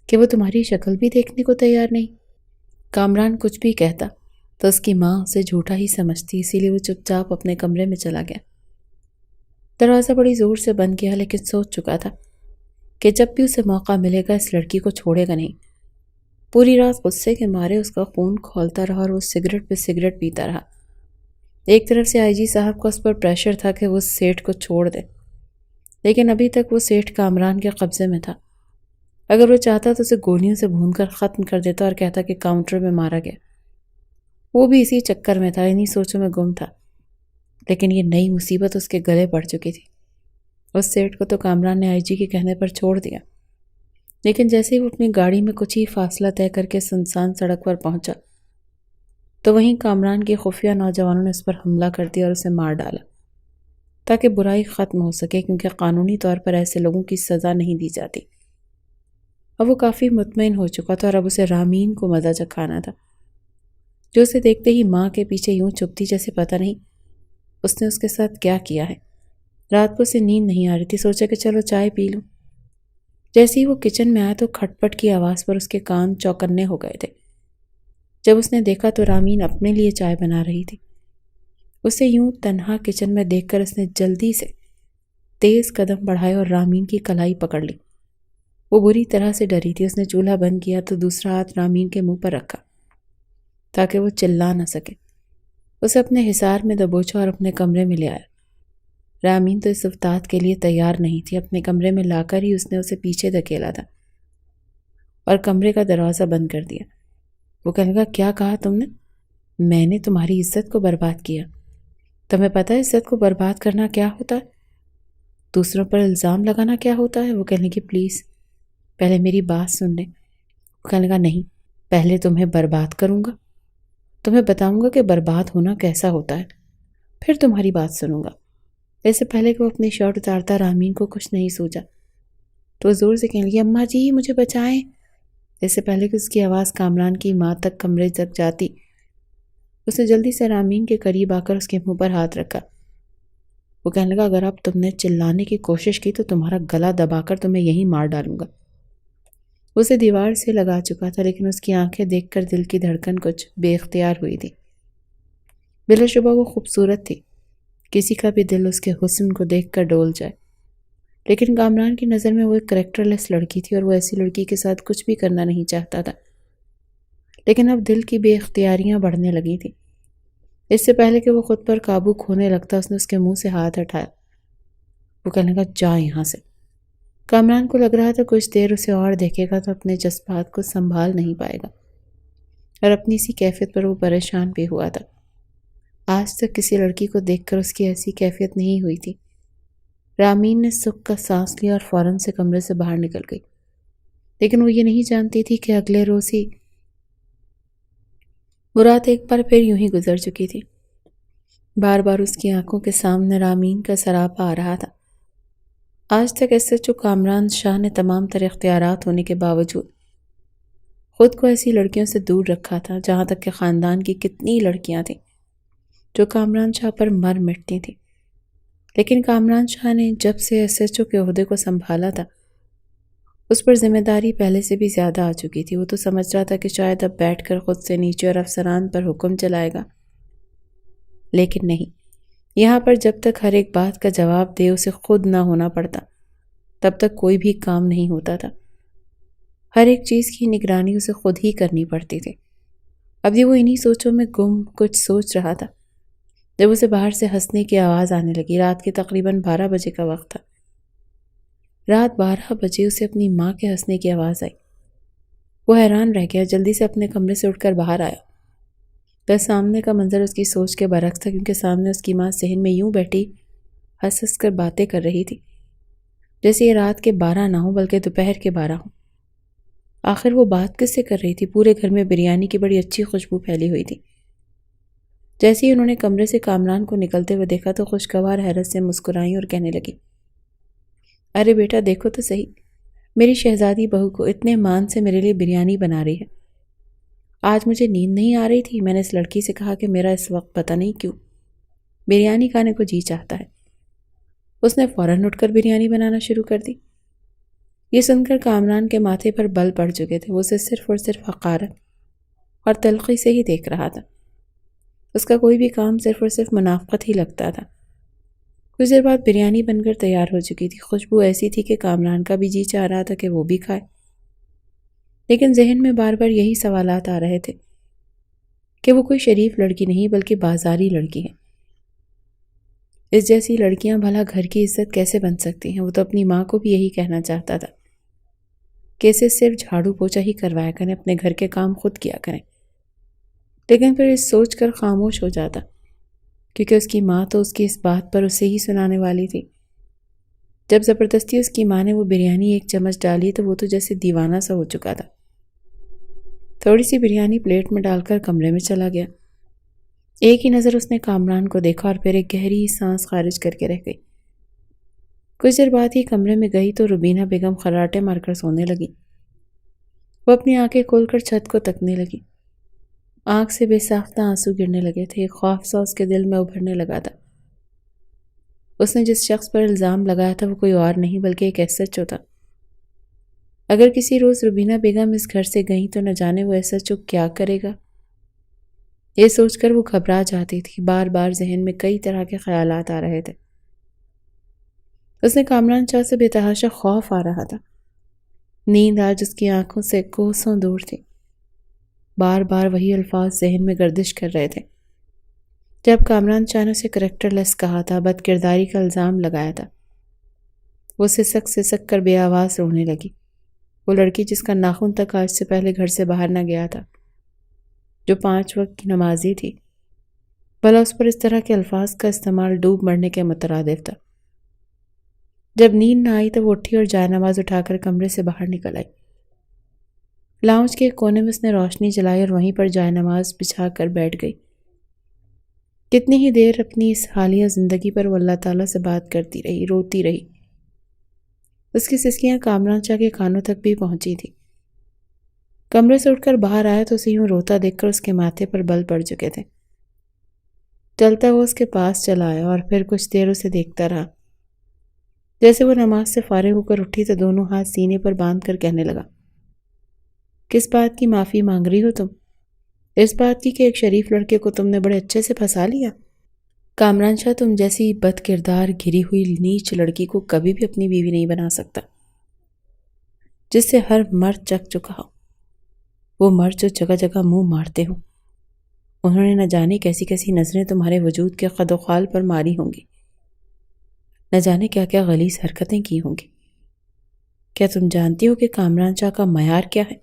کہ وہ تمہاری شکل بھی دیکھنے کو تیار نہیں۔ کامران کچھ بھی کہتا تو اس کی ماں اسے جھوٹا ہی سمجھتی، اسی لیے وہ چپ چاپ اپنے کمرے میں چلا گیا۔ دروازہ بڑی زور سے بند کیا، لیکن سوچ چکا تھا کہ جب بھی اسے موقع ملے گا اس لڑکی کو چھوڑے گا نہیں۔ پوری رات غصے کے مارے اس کا خون کھولتا رہا اور وہ سگریٹ پہ سگریٹ پیتا رہا۔ ایک طرف سے آئی جی صاحب کا اس پر پریشر تھا کہ وہ سیٹھ کو چھوڑ دے، لیکن ابھی تک وہ سیٹھ کامران کے قبضے میں تھا۔ اگر وہ چاہتا تو اسے گولیوں سے بھون کر ختم کر دیتا اور کہتا کہ کاؤنٹر میں مارا گیا۔ وہ بھی اسی چکر میں تھا، انہی سوچوں میں گم تھا، لیکن یہ نئی مصیبت اس کے گلے پڑ چکی تھی۔ اس سیٹھ کو تو کامران نے آئی جی کے کہنے پر چھوڑ دیا، لیکن جیسے ہی وہ اپنی گاڑی میں کچھ ہی فاصلہ طے کر کے سنسان سڑک پر پہنچا، تو وہیں کامران کی خفیہ نوجوانوں نے اس پر حملہ کر دیا اور اسے مار ڈالا تاکہ برائی ختم ہو سکے، کیونکہ قانونی طور پر ایسے لوگوں کی سزا نہیں دی جاتی۔ اب وہ کافی مطمئن ہو چکا تھا اور اب اسے رامین کو مزہ چکھانا تھا، جو اسے دیکھتے ہی ماں کے پیچھے یوں چپتی جیسے پتہ نہیں اس نے اس کے ساتھ کیا کیا ہے۔ رات کو اسے نیند نہیں آ رہی تھی، سوچا کہ چلو چائے پی لوں۔ جیسے ہی وہ کچن میں آیا تو کھٹ پٹ کی آواز پر اس کے کان چوکنے ہو گئے تھے۔ جب اس نے دیکھا تو رامین اپنے لیے چائے بنا رہی تھی۔ اسے یوں تنہا کچن میں دیکھ کر اس نے جلدی سے تیز قدم بڑھائے اور رامین کی کلائی پکڑ لی۔ وہ بری طرح سے ڈری تھی۔ اس نے چولہا بند کیا تو دوسرا ہاتھ رامین کے منہ پر رکھا تاکہ وہ چلا نہ سکے۔ اسے اپنے حصار میں دبوچا اور اپنے کمرے میں لے آیا۔ رامین تو اس افتاد کے لیے تیار نہیں تھی۔ اپنے کمرے میں لا کر ہی اس نے اسے پیچھے دھکیلا تھا اور کمرے کا دروازہ بند کر دیا۔ وہ کہنے لگا، کیا کہا تم نے؟ میں نے تمہاری عزت کو برباد کیا۔ تمہیں پتہ ہے عزت کو برباد کرنا کیا ہوتا ہے؟ دوسروں پر الزام لگانا کیا ہوتا ہے؟ وہ کہنے لگی، پلیز پہلے میری بات سن لیں۔ وہ کہنے لگا، نہیں، پہلے تمہیں برباد کروں گا، تمہیں بتاؤں گا کہ برباد ہونا کیسا ہوتا ہے، پھر تمہاری بات سنوں گا۔ ایسے پہلے کہ وہ اپنی شرٹ اتارتا رامین کو کچھ نہیں سوچا تو وہ زور سے کہنے لگی، اماں جی مجھے بچائیں۔ ایسے پہلے کہ اس کی آواز کامران کی ماں تک کمرے تک جاتی، اس نے جلدی سے رامین کے قریب آ کر اس کے منہ پر ہاتھ رکھا۔ وہ کہنے لگا، اگر اب تم نے چلانے کی کوشش کی تو تمہارا گلا دبا کر تمہیں یہیں مار ڈالوں گا۔ اسے دیوار سے لگا چکا تھا، لیکن اس کی آنکھیں دیکھ کر دل کی دھڑکن کچھ بے اختیار ہوئی تھی۔ بلا شبہ وہ خوبصورت تھی، کسی کا بھی دل اس کے حسن کو دیکھ کر ڈول جائے، لیکن کامران کی نظر میں وہ ایک کریکٹر لیس لڑکی تھی اور وہ ایسی لڑکی کے ساتھ کچھ بھی کرنا نہیں چاہتا تھا۔ لیکن اب دل کی بے اختیاریاں بڑھنے لگی تھی۔ اس سے پہلے کہ وہ خود پر قابو کھونے لگتا، اس نے اس کے منہ سے ہاتھ ہٹایا۔ وہ کہنے لگا، جا یہاں سے۔ کامران کو لگ رہا تھا کچھ دیر اسے اور دیکھے گا تو اپنے جذبات کو سنبھال نہیں پائے گا، اور اپنی اسی کیفیت پر وہ پریشان بھی ہوا تھا۔ آج تک کسی لڑکی کو دیکھ کر اس کی ایسی کیفیت نہیں ہوئی تھی۔ رامین نے سکھ کا سانس لیا اور فوراً سے کمرے سے باہر نکل گئی، لیکن وہ یہ نہیں جانتی تھی کہ اگلے روز ہی وہ رات ایک بار پھر یوں ہی گزر چکی تھی۔ بار بار اس کی آنکھوں کے سامنے رامین کا سراپا آ رہا تھا۔ آج تک ایس ایچ او کامران شاہ نے تمام تر اختیارات ہونے کے باوجود خود کو ایسی لڑکیوں سے دور رکھا تھا، جہاں تک کہ خاندان کی کتنی لڑکیاں تھیں جو کامران شاہ پر مر مٹتی تھیں، لیکن کامران شاہ نے جب سے ایس ایچ او کے عہدے کو سنبھالا تھا اس پر ذمہ داری پہلے سے بھی زیادہ آ چکی تھی۔ وہ تو سمجھ رہا تھا کہ شاید اب بیٹھ کر خود سے نیچے اور افسران پر حکم چلائے گا، لیکن نہیں، یہاں پر جب تک ہر ایک بات کا جواب دے اسے خود نہ ہونا پڑتا تب تک کوئی بھی کام نہیں ہوتا تھا۔ ہر ایک چیز کی نگرانی اسے خود ہی کرنی پڑتی تھی۔ اب یہ وہ انہی سوچوں میں گم کچھ سوچ رہا تھا جب اسے باہر سے ہنسنے کی آواز آنے لگی۔ رات کے تقریباً 12 بجے کا وقت تھا۔ رات 12 بجے اسے اپنی ماں کے ہنسنے کی آواز آئی۔ وہ حیران رہ گیا، جلدی سے اپنے کمرے سے اٹھ کر باہر آیا۔ تو سامنے کا منظر اس کی سوچ کے برعکس تھا، کیونکہ سامنے اس کی ماں صحن میں یوں بیٹھی ہنس ہنس کر باتیں کر رہی تھی جیسے یہ رات کے 12 نہ ہوں بلکہ دوپہر کے 12 ہوں۔ آخر وہ بات کس سے کر رہی تھی؟ پورے گھر میں بریانی کی بڑی اچھی خوشبو پھیلی ہوئی تھی۔ جیسے ہی انہوں نے کمرے سے کامران کو نکلتے ہوئے دیکھا تو خوشگوار حیرت سے مسکرائیں اور کہنے لگی، ارے بیٹا دیکھو تو صحیح، میری شہزادی بہو کو اتنے مان سے میرے لیے بریانی بنا رہی ہے۔ آج مجھے نیند نہیں آ رہی تھی، میں نے اس لڑکی سے کہا کہ میرا اس وقت پتہ نہیں کیوں بریانی کھانے کو جی چاہتا ہے۔ اس نے فوراً اٹھ کر بریانی بنانا شروع کر دی۔ یہ سن کر کامران کے ماتھے پر بل پڑ چکے تھے۔ وہ اسے صرف اور صرف حقارت اور تلخی سے ہی دیکھ رہا تھا۔ اس کا کوئی بھی کام صرف اور صرف منافقت ہی لگتا تھا۔ کچھ دیر بعد بریانی بن کر تیار ہو چکی تھی۔ خوشبو ایسی تھی کہ کامران کا بھی جی چاہ رہا تھا کہ وہ بھی کھائے، لیکن ذہن میں بار بار یہی سوالات آ رہے تھے کہ وہ کوئی شریف لڑکی نہیں بلکہ بازاری لڑکی ہے۔ اس جیسی لڑکیاں بھلا گھر کی عزت کیسے بن سکتی ہیں؟ وہ تو اپنی ماں کو بھی یہی کہنا چاہتا تھا کہ اسے صرف جھاڑو پوچھا ہی کروایا کریں، اپنے گھر کے کام خود کیا کریں، لیکن پھر اس سوچ کر خاموش ہو جاتا، کیونکہ اس کی ماں تو اس کی اس بات پر اسے ہی سنانے والی تھی۔ جب زبردستی اس کی ماں نے وہ بریانی ایک چمچ ڈالی تو وہ تو جیسے دیوانہ سا ہو چکا تھا۔ تھوڑی سی بریانی پلیٹ میں ڈال کر کمرے میں چلا گیا۔ ایک ہی نظر اس نے کامران کو دیکھا اور پھر ایک گہری سانس خارج کر کے رہ گئی۔ کچھ دیر بعد ہی کمرے میں گئی تو روبینہ بیگم خراٹے مار کر سونے لگی۔ وہ اپنی آنکھیں کھول کر چھت کو تکنے لگی۔ آنکھ سے بے ساختہ آنسو گرنے لگے تھے، ایک خوف سا اس کے دل میں ابھرنے لگا تھا۔ اس نے جس شخص پر الزام لگایا تھا وہ کوئی اور نہیں بلکہ ایک ایس ایچ او تھا۔ اگر کسی روز روبینہ بیگم اس گھر سے گئیں تو نہ جانے وہ ایس ایچ او کیا کرے گا، یہ سوچ کر وہ گھبرا جاتی تھی۔ بار بار ذہن میں کئی طرح کے خیالات آ رہے تھے۔ اس نے کامران شاہ سے بے تحاشا خوف آ رہا تھا۔ نیند آج اس کی آنکھوں سے کوسوں دور تھی۔ بار بار وہی الفاظ ذہن میں گردش کر رہے تھے جب کامران شاہ نے اسے کریکٹر لیس کہا تھا، بد کرداری کا الزام لگایا تھا۔ وہ سسک کر بے آواز رونے لگی۔ وہ لڑکی جس کا ناخن تک آج سے پہلے گھر سے باہر نہ گیا تھا، جو 5 وقت کی نمازی تھی، بھلا اس پر اس طرح کے الفاظ کا استعمال ڈوب مرنے کے مترادف تھا۔ جب نیند نہ آئی تو وہ اٹھی اور جائے نماز اٹھا کر کمرے سے باہر نکل آئی۔ لاؤنج کے ایک کونے میں اس نے روشنی جلائی اور وہیں پر جائے نماز بچھا کر بیٹھ گئی۔ کتنی ہی دیر اپنی اس حالیہ زندگی پر وہ اللہ تعالیٰ سے بات کرتی رہی، روتی رہی۔ اس کی سسکیاں کامران شاہ کے کانوں تک بھی پہنچی تھی۔ کمرے سے اٹھ کر باہر آیا تو اسے یوں روتا دیکھ کر اس کے ماتھے پر بل پڑ چکے تھے۔ چلتا وہ اس کے پاس چلا آیا اور پھر کچھ دیر اسے دیکھتا رہا۔ جیسے وہ نماز سے فارغ ہو کر اٹھی تو دونوں ہاتھ سینے پر باندھ کر کہنے لگا، کس بات کی معافی مانگ رہی ہو تم؟ اس بات کی کہ ایک شریف لڑکے کو تم نے بڑے اچھے سے پھنسا لیا؟ کامران شاہ تم جیسی بد کردار گھری ہوئی نیچ لڑکی کو کبھی بھی اپنی بیوی نہیں بنا سکتا، جس سے ہر مرد چک چکا ہو۔ وہ مرد جو جگہ جگہ منہ مارتے ہوں، انہوں نے نہ جانے کیسی کیسی نظریں تمہارے وجود کے قد و خال پر ماری ہوں گی، نہ جانے کیا کیا غلیظ حرکتیں کی ہوں گی۔ کیا تم جانتی ہو کہ کامران شاہ کا معیار کیا ہے؟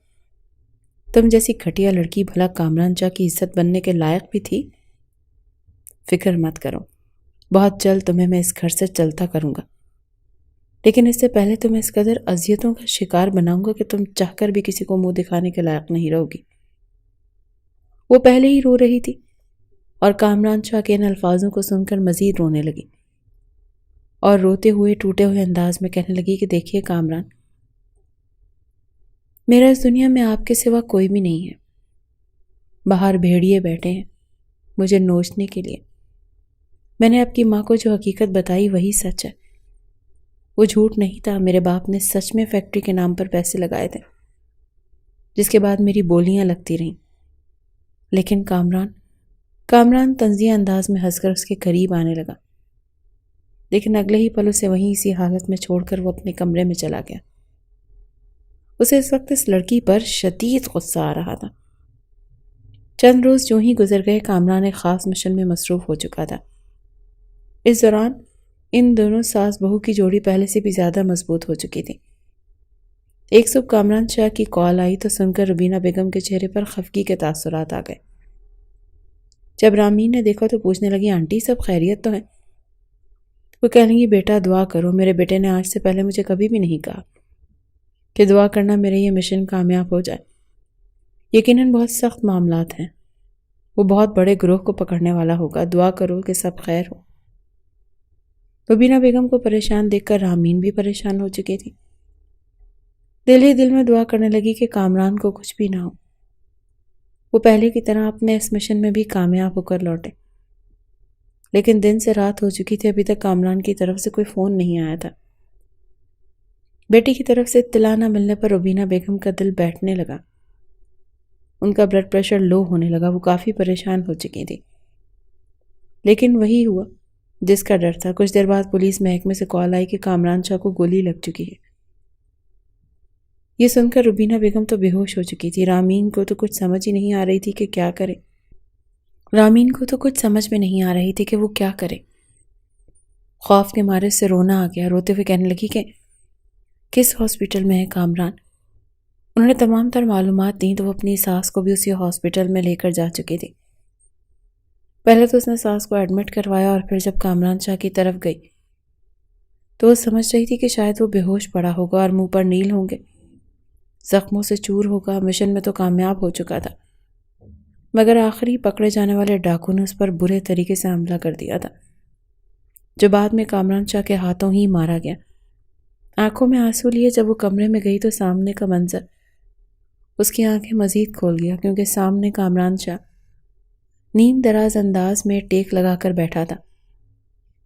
تم جیسی گھٹیا لڑکی بھلا کامران شاہ کی عزت بننے کے لائق بھی تھی؟ فکر مت کرو، بہت جلد تمہیں میں اس گھر سے چلتا کروں گا، لیکن اس سے پہلے تمہیں اس قدر اذیتوں کا شکار بناؤں گا کہ تم چاہ کر بھی کسی کو منہ دکھانے کے لائق نہیں رہو گی۔ وہ پہلے ہی رو رہی تھی اور کامران شاہ کے ان الفاظوں کو سن کر مزید رونے لگی اور روتے ہوئے ٹوٹے ہوئے انداز میں کہنے لگی کہ دیکھیے کامران، میرا اس دنیا میں آپ کے سوا کوئی بھی نہیں ہے۔ باہر بھیڑیے بیٹھے ہیں مجھے نوچنے کے لیے۔ میں نے آپ کی ماں کو جو حقیقت بتائی وہی سچ ہے، وہ جھوٹ نہیں تھا۔ میرے باپ نے سچ میں فیکٹری کے نام پر پیسے لگائے تھے، جس کے بعد میری بولیاں لگتی رہیں۔ لیکن کامران طنزیہ انداز میں ہنس کر اس کے قریب آنے لگا، لیکن اگلے ہی پل اسے وہیں اسی حالت میں چھوڑ کر وہ اپنے کمرے میں چلا گیا۔ اسے اس وقت اس لڑکی پر شدید غصہ آ رہا تھا۔ چند روز جو ہی گزر گئے، کامران ایک خاص مشن میں مصروف ہو چکا تھا۔ اس دوران ان دونوں ساس بہو کی جوڑی پہلے سے بھی زیادہ مضبوط ہو چکی تھی۔ ایک صبح کامران شاہ کی کال آئی تو سن کر روبینہ بیگم کے چہرے پر خفگی کے تاثرات آ گئے۔ جب رامین نے دیکھا تو پوچھنے لگی، آنٹی سب خیریت تو ہے؟ وہ کہنے لگی، بیٹا دعا کرو۔ میرے بیٹے نے آج سے پہلے مجھے کبھی بھی نہیں کہا کہ دعا کرنا میرے یہ مشن کامیاب ہو جائے۔ یقیناً بہت سخت معاملات ہیں، وہ بہت بڑے گروہ کو پکڑنے والا ہوگا، دعا کرو کہ سب خیر ہو۔ روبینہ بیگم کو پریشان دیکھ کر رامین بھی پریشان ہو چکی تھی۔ دل ہی دل میں دعا کرنے لگی کہ کامران کو کچھ بھی نہ ہو، وہ پہلے کی طرح اپنے اس مشن میں بھی کامیاب ہو کر لوٹے۔ لیکن دن سے رات ہو چکی تھی، ابھی تک کامران کی طرف سے کوئی فون نہیں آیا تھا۔ بیٹی کی طرف سے اطلاع نہ ملنے پر روبینہ بیگم کا دل بیٹھنے لگا، ان کا بلڈ پریشر لو ہونے لگا، وہ کافی پریشان ہو چکی تھی۔ لیکن وہی ہوا جس کا ڈر تھا۔ کچھ دیر بعد پولیس محکمے سے کال آئی کہ کامران شاہ کو گولی لگ چکی ہے۔ یہ سن کر روبینہ بیگم تو بے ہوش ہو چکی تھی۔ رامین کو تو کچھ سمجھ ہی نہیں آ رہی تھی کہ کیا کرے۔ خوف کے مارے سے رونا آ گیا، روتے ہوئے کہنے لگی کہ کس ہاسپٹل میں ہے کامران؟ انہوں نے تمام تر معلومات دیں تو وہ اپنی ساس کو بھی اسی ہاسپٹل میں لے کر جا چکی تھی۔ پہلے تو اس نے ساس کو ایڈمٹ کروایا اور پھر جب کامران شاہ کی طرف گئی تو وہ سمجھ رہی تھی کہ شاید وہ بے ہوش پڑا ہوگا اور منہ پر نیل ہوں گے، زخموں سے چور ہوگا، مشن میں تو کامیاب ہو چکا تھا۔ مگر آخری پکڑے جانے والے ڈاکو نے اس پر برے طریقے سے حملہ کر دیا تھا، جو بعد میں کامران شاہ کے ہاتھوں ہی مارا گیا۔ آنکھوں میں آنسو لیے جب وہ کمرے میں گئی تو سامنے کا منظر اس کی آنکھیں مزید کھول گیا، کیونکہ سامنے کامران شاہ نیم دراز انداز میں ٹیک لگا کر بیٹھا تھا۔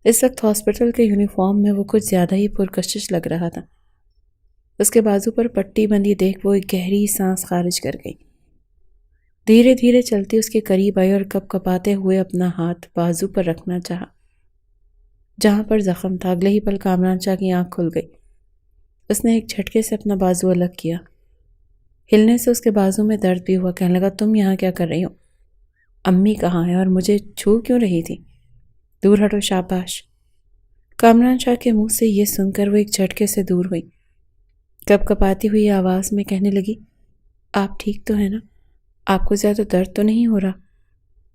اس وقت ہاسپٹل کے یونیفارم میں وہ کچھ زیادہ ہی پرکشش لگ رہا تھا۔ اس کے بازو پر پٹی بندی دیکھ وہ ایک گہری سانس خارج کر گئی۔ دھیرے دھیرے چلتی اس کے قریب آئی اور کپ کپاتے ہوئے اپنا ہاتھ بازو پر رکھنا چاہا جہاں پر زخم تھا۔ اگلے ہی پل کامران شاہ کی آنکھ کھل گئی۔ اس نے ایک جھٹکے سے اپنا بازو الگ کیا۔ ہلنے سے اس کے بازو میں درد بھی ہوا۔ کہنے لگا، تم یہاں کیا کر رہی ہو؟ امی کہاں ہے اور مجھے چھو کیوں رہی تھی؟ دور ہٹو، شاباش۔ کامران شاہ کے منہ سے یہ سن کر وہ ایک جھٹکے سے دور ہوئی۔ کپ کپاتی ہوئی آواز میں کہنے لگی، آپ ٹھیک تو ہیں نا؟ آپ کو زیادہ درد تو نہیں ہو رہا؟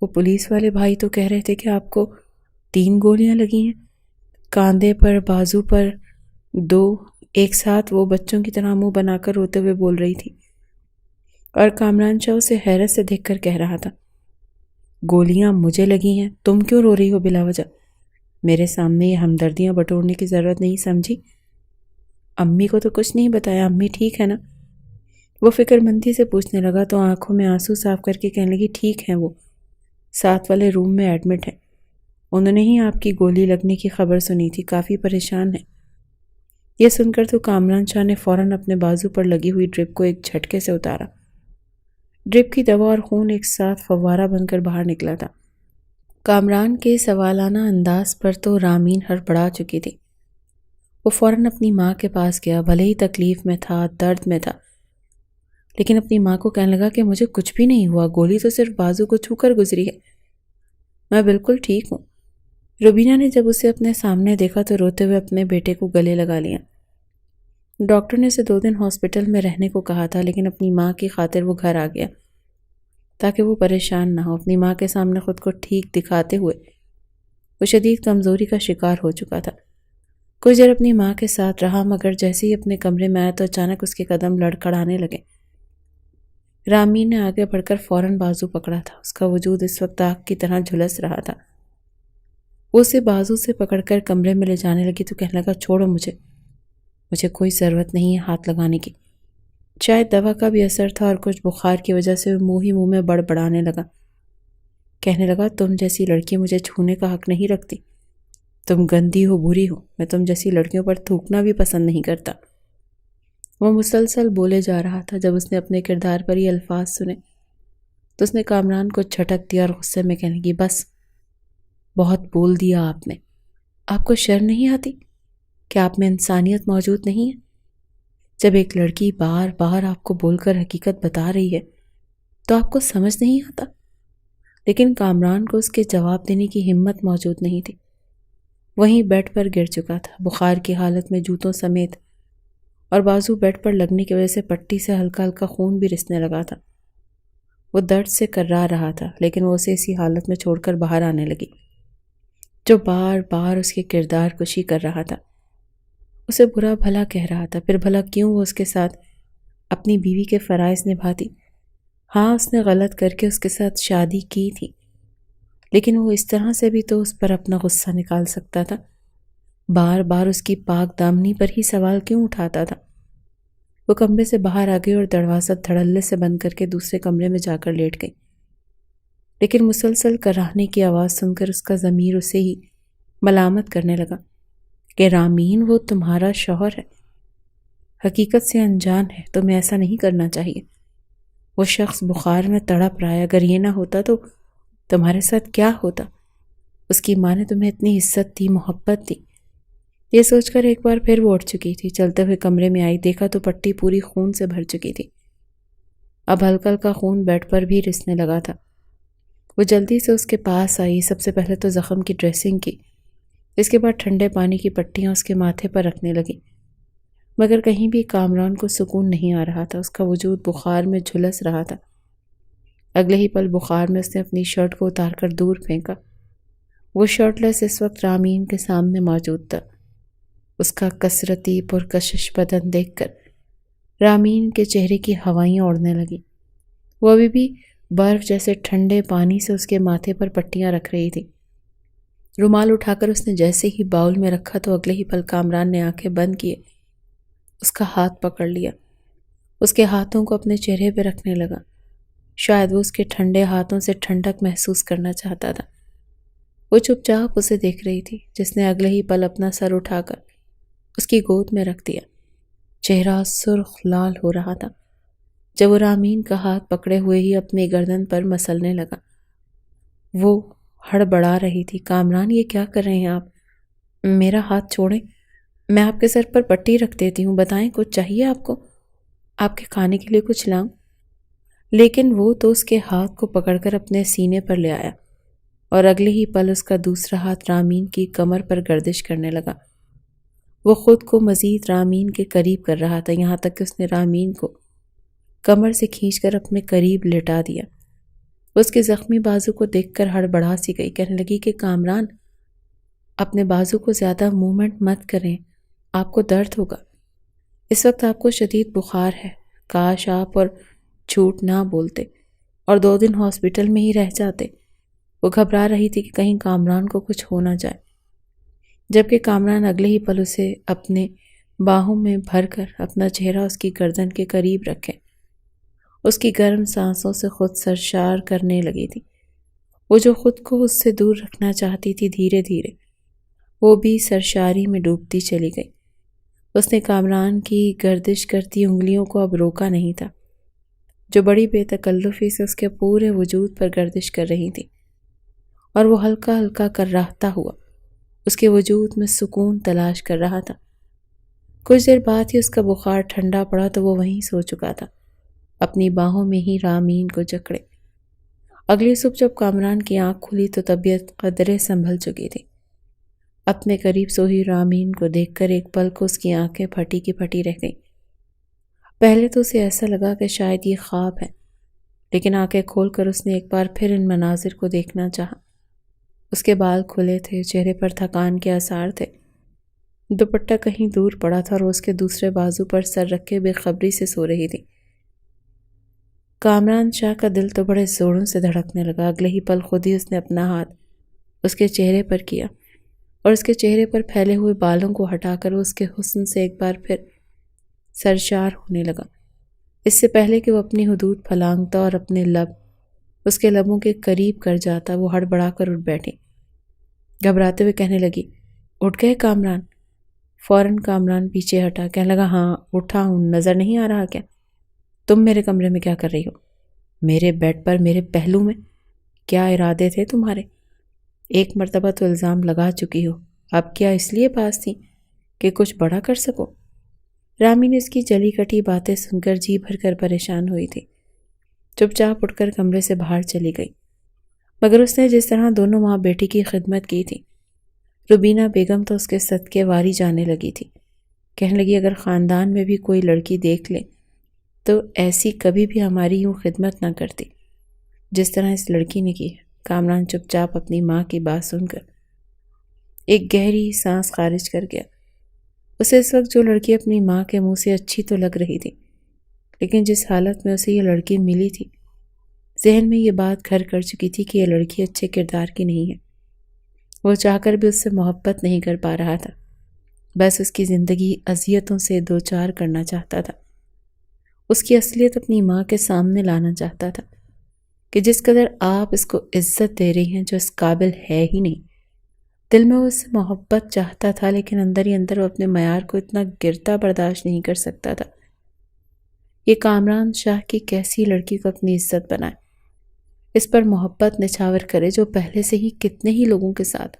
وہ پولیس والے بھائی تو کہہ رہے تھے کہ آپ کو 3 گولیاں لگی ہیں، کاندھے پر، بازو پر 2، ایک ساتھ۔ وہ بچوں کی طرح منہ بنا کر روتے ہوئے بول رہی تھی، اور کامران شاہ اسے حیرت سے دیکھ کر کہہ رہا تھا، گولیاں مجھے لگی ہیں، تم کیوں رو رہی ہو بلا وجہ؟ میرے سامنے یہ ہمدردیاں بٹورنے کی ضرورت نہیں، سمجھی؟ امی کو تو کچھ نہیں بتایا، امی ٹھیک ہے نا؟ وہ فکر مندی سے پوچھنے لگا تو آنکھوں میں آنسو صاف کر کے کہنے لگی، ٹھیک ہیں، وہ ساتھ والے روم میں ایڈمٹ ہیں، انہوں نے ہی آپ کی گولی لگنے کی خبر سنی تھی، کافی پریشان ہیں۔ یہ سن کر تو کامران شاہ نے فوراً اپنے بازو پر لگی ہوئی ڈرپ کو ایک جھٹکے سے اتارا۔ ڈرپ کی دوا اور خون ایک ساتھ فوارہ بن کر باہر نکلا تھا۔ کامران کے سوالانہ انداز پر تو رامین ہڑبڑا چکی تھی۔ وہ فوراً اپنی ماں کے پاس گیا، بھلے ہی تکلیف میں تھا، درد میں تھا، لیکن اپنی ماں کو کہنے لگا کہ مجھے کچھ بھی نہیں ہوا، گولی تو صرف بازو کو چھو کر گزری ہے، میں بالکل ٹھیک ہوں۔ روبینہ نے جب اسے اپنے سامنے دیکھا تو روتے ہوئے اپنے بیٹے کو گلے لگا لیا۔ ڈاکٹر نے اسے 2 دن ہاسپٹل میں رہنے کو کہا تھا، لیکن اپنی ماں کی خاطر وہ گھر آ گیا تاکہ وہ پریشان نہ ہو۔ اپنی ماں کے سامنے خود کو ٹھیک دکھاتے ہوئے وہ شدید کمزوری کا شکار ہو چکا تھا۔ کچھ دیر اپنی ماں کے ساتھ رہا، مگر جیسے ہی اپنے کمرے میں آیا تو اچانک اس کے قدم لڑکھڑانے لگے۔ رامین نے آگے بڑھ کر فوراً بازو پکڑا تھا۔ اس کا وجود اس وقت آگ کی طرح جھلس رہا تھا۔ وہ اسے بازو سے پکڑ کر کمرے میں لے جانے لگی تو کہنے لگا، چھوڑو مجھے کوئی ضرورت نہیں ہے ہاتھ لگانے کی۔ شاید دوا کا بھی اثر تھا اور کچھ بخار کی وجہ سے منہ ہی منہ میں بڑبڑانے لگا۔ کہنے لگا، تم جیسی لڑکی مجھے چھونے کا حق نہیں رکھتی، تم گندی ہو، بری ہو، میں تم جیسی لڑکیوں پر تھوکنا بھی پسند نہیں کرتا۔ وہ مسلسل بولے جا رہا تھا۔ جب اس نے اپنے کردار پر یہ الفاظ سنے تو اس نے کامران کو جھٹک دیا اور غصے میں کہنے لگی، بس بہت بول دیا آپ نے، آپ کو شرم نہیں آتی کہ آپ میں انسانیت موجود نہیں ہے؟ جب ایک لڑکی بار بار آپ کو بول کر حقیقت بتا رہی ہے تو آپ کو سمجھ نہیں آتا؟ لیکن کامران کو اس کے جواب دینے کی ہمت موجود نہیں تھی۔ وہیں بیڈ پر گر چکا تھا، بخار کی حالت میں، جوتوں سمیت، اور بازو بیڈ پر لگنے کی وجہ سے پٹی سے ہلکا ہلکا خون بھی رسنے لگا تھا۔ وہ درد سے کرا رہا تھا، لیکن وہ اسے اسی حالت میں چھوڑ کر باہر آنے لگی، جو بار بار اس کے کردار کشی کر رہا تھا، اسے برا بھلا کہہ رہا تھا۔ پھر بھلا کیوں وہ اس کے ساتھ اپنی بیوی کے فرائض نبھاتی؟ ہاں، اس نے غلط کر کے اس کے ساتھ شادی کی تھی، لیکن وہ اس طرح سے بھی تو اس پر اپنا غصہ نکال سکتا تھا۔ بار بار اس کی پاک دامنی پر ہی سوال کیوں اٹھاتا تھا؟ وہ کمرے سے باہر آ گئی اور دروازہ دھڑلے سے بند کر کے دوسرے کمرے میں جا کر لیٹ گئی، لیکن مسلسل کراہنے کی آواز سن کر اس کا ضمیر اسے ہی ملامت کرنے لگا کہ رامین، وہ تمہارا شوہر ہے، حقیقت سے انجان ہے، تمہیں ایسا نہیں کرنا چاہیے۔ وہ شخص بخار میں تڑپ رہا ہے، اگر یہ نہ ہوتا تو تمہارے ساتھ کیا ہوتا؟ اس کی ماں نے تمہیں اتنی عزت دی، محبت دی۔ یہ سوچ کر ایک بار پھر وہ اٹھ چکی تھی، چلتے ہوئے کمرے میں آئی، دیکھا تو پٹی پوری خون سے بھر چکی تھی، اب ہلکا ہلکا خون بیڈ پر بھی رسنے لگا تھا۔ وہ جلدی سے اس کے پاس آئی، سب سے پہلے تو زخم کی ڈریسنگ کی، اس کے بعد ٹھنڈے پانی کی پٹیاں اس کے ماتھے پر رکھنے لگی، مگر کہیں بھی کامران کو سکون نہیں آ رہا تھا، اس کا وجود بخار میں جھلس رہا تھا۔ اگلے ہی پل بخار میں اس نے اپنی شرٹ کو اتار کر دور پھینکا۔ وہ شرٹ لیس اس وقت رامین کے سامنے موجود تھا۔ اس کا کثرتی پرکشش بدن دیکھ کر رامین کے چہرے کی ہوائیں اڑنے لگیں۔ وہ ابھی بھی برف جیسے ٹھنڈے پانی سے اس کے ماتھے پر پٹیاں رکھ رہی تھی۔ رومال اٹھا کر اس نے جیسے ہی باؤل میں رکھا تو اگلے ہی پل کامران نے آنکھیں بند کیے، اس کا ہاتھ پکڑ لیا، اس کے ہاتھوں کو اپنے چہرے پہ رکھنے لگا۔ شاید وہ اس کے ٹھنڈے ہاتھوں سے ٹھنڈک محسوس کرنا چاہتا تھا۔ وہ چپ چاپ اسے دیکھ رہی تھی، جس نے اگلے ہی پل اپنا سر اٹھا کر اس کی گود میں رکھ دیا۔ چہرہ سرخ لال ہو رہا تھا جب وہ رامین کا ہاتھ پکڑے ہوئے ہی اپنی گردن پر مسلنے لگا۔ وہ ہڑبڑا رہی تھی۔ کامران، یہ کیا کر رہے ہیں آپ؟ میرا ہاتھ چھوڑیں، میں آپ کے سر پر پٹی رکھ دیتی ہوں، بتائیں کچھ چاہیے آپ کو؟ آپ کے کھانے کے لیے کچھ لاؤں؟ لیکن وہ تو اس کے ہاتھ کو پکڑ کر اپنے سینے پر لے آیا اور اگلے ہی پل اس کا دوسرا ہاتھ رامین کی کمر پر گردش کرنے لگا۔ وہ خود کو مزید رامین کے قریب کر رہا تھا، یہاں تک کہ اس نے رامین کو کمر سے کھینچ کر اپنے قریب لٹا دیا۔ اس کے زخمی بازو کو دیکھ کر ہڑبڑا سی گئی، کہنے لگی کہ کامران، اپنے بازو کو زیادہ موومنٹ مت کریں، آپ کو درد ہوگا۔ اس وقت آپ کو شدید بخار ہے، کاش آپ اور جھوٹ نہ بولتے اور 2 دن ہاسپٹل میں ہی رہ جاتے۔ وہ گھبرا رہی تھی کہ کہیں کامران کو کچھ ہو نہ جائے، جبکہ کامران اگلے ہی پل اسے اپنے باہوں میں بھر کر اپنا چہرہ اس کی گردن کے قریب رکھے، اس کی گرم سانسوں سے خود سرشار کرنے لگی تھی۔ وہ جو خود کو اس سے دور رکھنا چاہتی تھی، دھیرے دھیرے وہ بھی سرشاری میں ڈوبتی چلی گئی۔ اس نے کامران کی گردش کرتی انگلیوں کو اب روکا نہیں تھا، جو بڑی بے تکلفی سے اس کے پورے وجود پر گردش کر رہی تھی، اور وہ ہلکا ہلکا کرراہتا ہوا اس کے وجود میں سکون تلاش کر رہا تھا۔ کچھ دیر بعد ہی اس کا بخار ٹھنڈا پڑا تو وہ وہیں سو چکا تھا، اپنی باہوں میں ہی رامین کو جکڑے۔ اگلی صبح جب کامران کی آنکھ کھلی تو طبیعت قدرے سنبھل چکی تھی۔ اپنے قریب سوئی رامین کو دیکھ کر ایک پل کو اس کی آنکھیں پھٹی کی پھٹی رہ گئیں۔ پہلے تو اسے ایسا لگا کہ شاید یہ خواب ہے، لیکن آنکھیں کھول کر اس نے ایک بار پھر ان مناظر کو دیکھنا چاہا۔ اس کے بال کھلے تھے، چہرے پر تھکان کے آثار تھے، دوپٹہ کہیں دور پڑا تھا اور اس کے دوسرے بازو پر سر رکھے بے خبری سے سو رہی تھی۔ کامران شاہ کا دل تو بڑے زوروں سے دھڑکنے لگا۔ اگلے ہی پل خود ہی اس نے اپنا ہاتھ اس کے چہرے پر کیا اور اس کے چہرے پر پھیلے ہوئے بالوں کو ہٹا کر وہ اس کے حسن سے ایک بار پھر سرشار ہونے لگا۔ اس سے پہلے کہ وہ اپنی حدود پھلانگتا اور اپنے لب اس کے لبوں کے قریب کر جاتا، وہ ہڑبڑا کر اٹھ بیٹھی، گھبراتے ہوئے کہنے لگی، اٹھ گئے کامران؟ فوراً کامران پیچھے ہٹا، کہنے لگا، ہاں اٹھا ہوں، نظر نہیں آ رہا کیا؟ تم میرے کمرے میں کیا کر رہی ہو؟ میرے بیڈ پر، میرے پہلو میں؟ کیا ارادے تھے تمہارے؟ ایک مرتبہ تو الزام لگا چکی ہو، اب کیا اس لیے پاس تھی کہ کچھ بڑا کر سکو؟ رامی نے اس کی جلی کٹی باتیں سن کر جی بھر کر پریشان ہوئی تھی، چپ چاپ اٹھ کر کمرے سے باہر چلی گئی۔ مگر اس نے جس طرح دونوں ماں بیٹی کی خدمت کی تھی، روبینہ بیگم تو اس کے صدقے واری جانے لگی تھی۔ کہنے لگی، اگر خاندان میں بھی کوئی لڑکی دیکھ لے تو ایسی کبھی بھی ہماری یوں خدمت نہ کرتی جس طرح اس لڑکی نے کی ہے۔ کامران چپ چاپ اپنی ماں کی بات سن کر ایک گہری سانس خارج کر گیا۔ اسے اس وقت جو لڑکی اپنی ماں کے منہ سے اچھی تو لگ رہی تھی، لیکن جس حالت میں اسے یہ لڑکی ملی تھی، ذہن میں یہ بات گھر کر چکی تھی کہ یہ لڑکی اچھے کردار کی نہیں ہے۔ وہ چاہ کر بھی اس سے محبت نہیں کر پا رہا تھا، بس اس کی زندگی اذیتوں سے دوچار کرنا چاہتا تھا۔ اس کی اصلیت اپنی ماں کے سامنے لانا چاہتا تھا کہ جس قدر آپ اس کو عزت دے رہی ہیں جو اس قابل ہے ہی نہیں۔ دل میں وہ اس سے محبت چاہتا تھا، لیکن اندر ہی اندر وہ اپنے معیار کو اتنا گرتا برداشت نہیں کر سکتا تھا۔ یہ کامران شاہ کی کیسی لڑکی کو اپنی عزت بنائے، اس پر محبت نچھاور کرے جو پہلے سے ہی کتنے ہی لوگوں کے ساتھ۔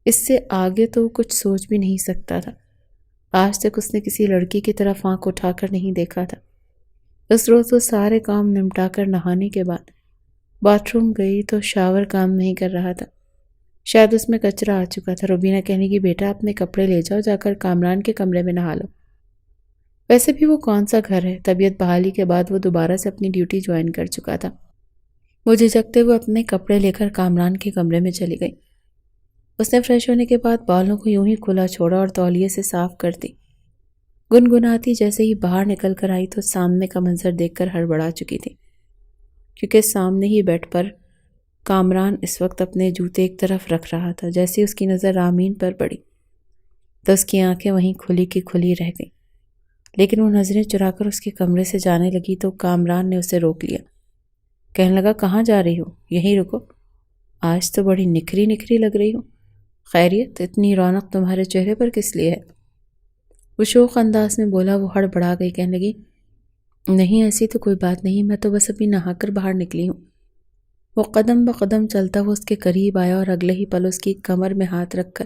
اس سے آگے تو کچھ سوچ بھی نہیں سکتا تھا۔ آج تک اس نے کسی لڑکی کی طرف آنکھ اٹھا کر نہیں دیکھا تھا۔ اس روز وہ سارے کام نمٹا کر نہانے کے بعد باتھ روم گئی تو شاور کام نہیں کر رہا تھا، شاید اس میں کچرا آ چکا تھا۔ روبینہ کہنے کی، بیٹا اپنے کپڑے لے جاؤ، جا کر کامران کے کمرے میں نہا لو۔ ویسے بھی وہ کون سا گھر ہے، طبیعت بحالی کے بعد وہ دوبارہ سے اپنی ڈیوٹی جوائن کر چکا تھا۔ وہ جھجکتے ہوئے اپنے کپڑے لے کر کامران کے کمرے میں چلی گئی۔ اس نے فریش ہونے کے بعد بالوں کو یوں ہی کھلا چھوڑا اور تولیے سے صاف کر دی۔ گنگناتی جیسے ہی باہر نکل کر آئی تو سامنے کا منظر دیکھ کر ہڑبڑا چکی تھی۔ کیونکہ سامنے ہی بیڈ پر کامران اس وقت اپنے جوتے ایک طرف رکھ رہا تھا۔ جیسے اس کی نظر رامین پر پڑی تو اس کی آنکھیں وہیں کھلی کی کھلی رہ گئیں، لیکن وہ نظریں چرا کر اس کے کمرے سے جانے لگی تو کامران نے اسے روک لیا۔ کہنے لگا، کہاں جا رہی ہو؟ یہیں رکو، آج تو بڑی نکھری نکھری لگ رہی ہو۔ خیریت؟ اتنی رونق تمہارے چہرے پر کس لیے ہے؟ وہ شوق انداز میں بولا۔ وہ ہڑبڑا گئی، کہنے لگی، نہیں ایسی تو کوئی بات نہیں، میں تو بس ابھی نہا کر باہر نکلی ہوں۔ وہ قدم بقدم چلتا ہوا اس کے قریب آیا اور اگلے ہی پل اس کی کمر میں ہاتھ رکھ کر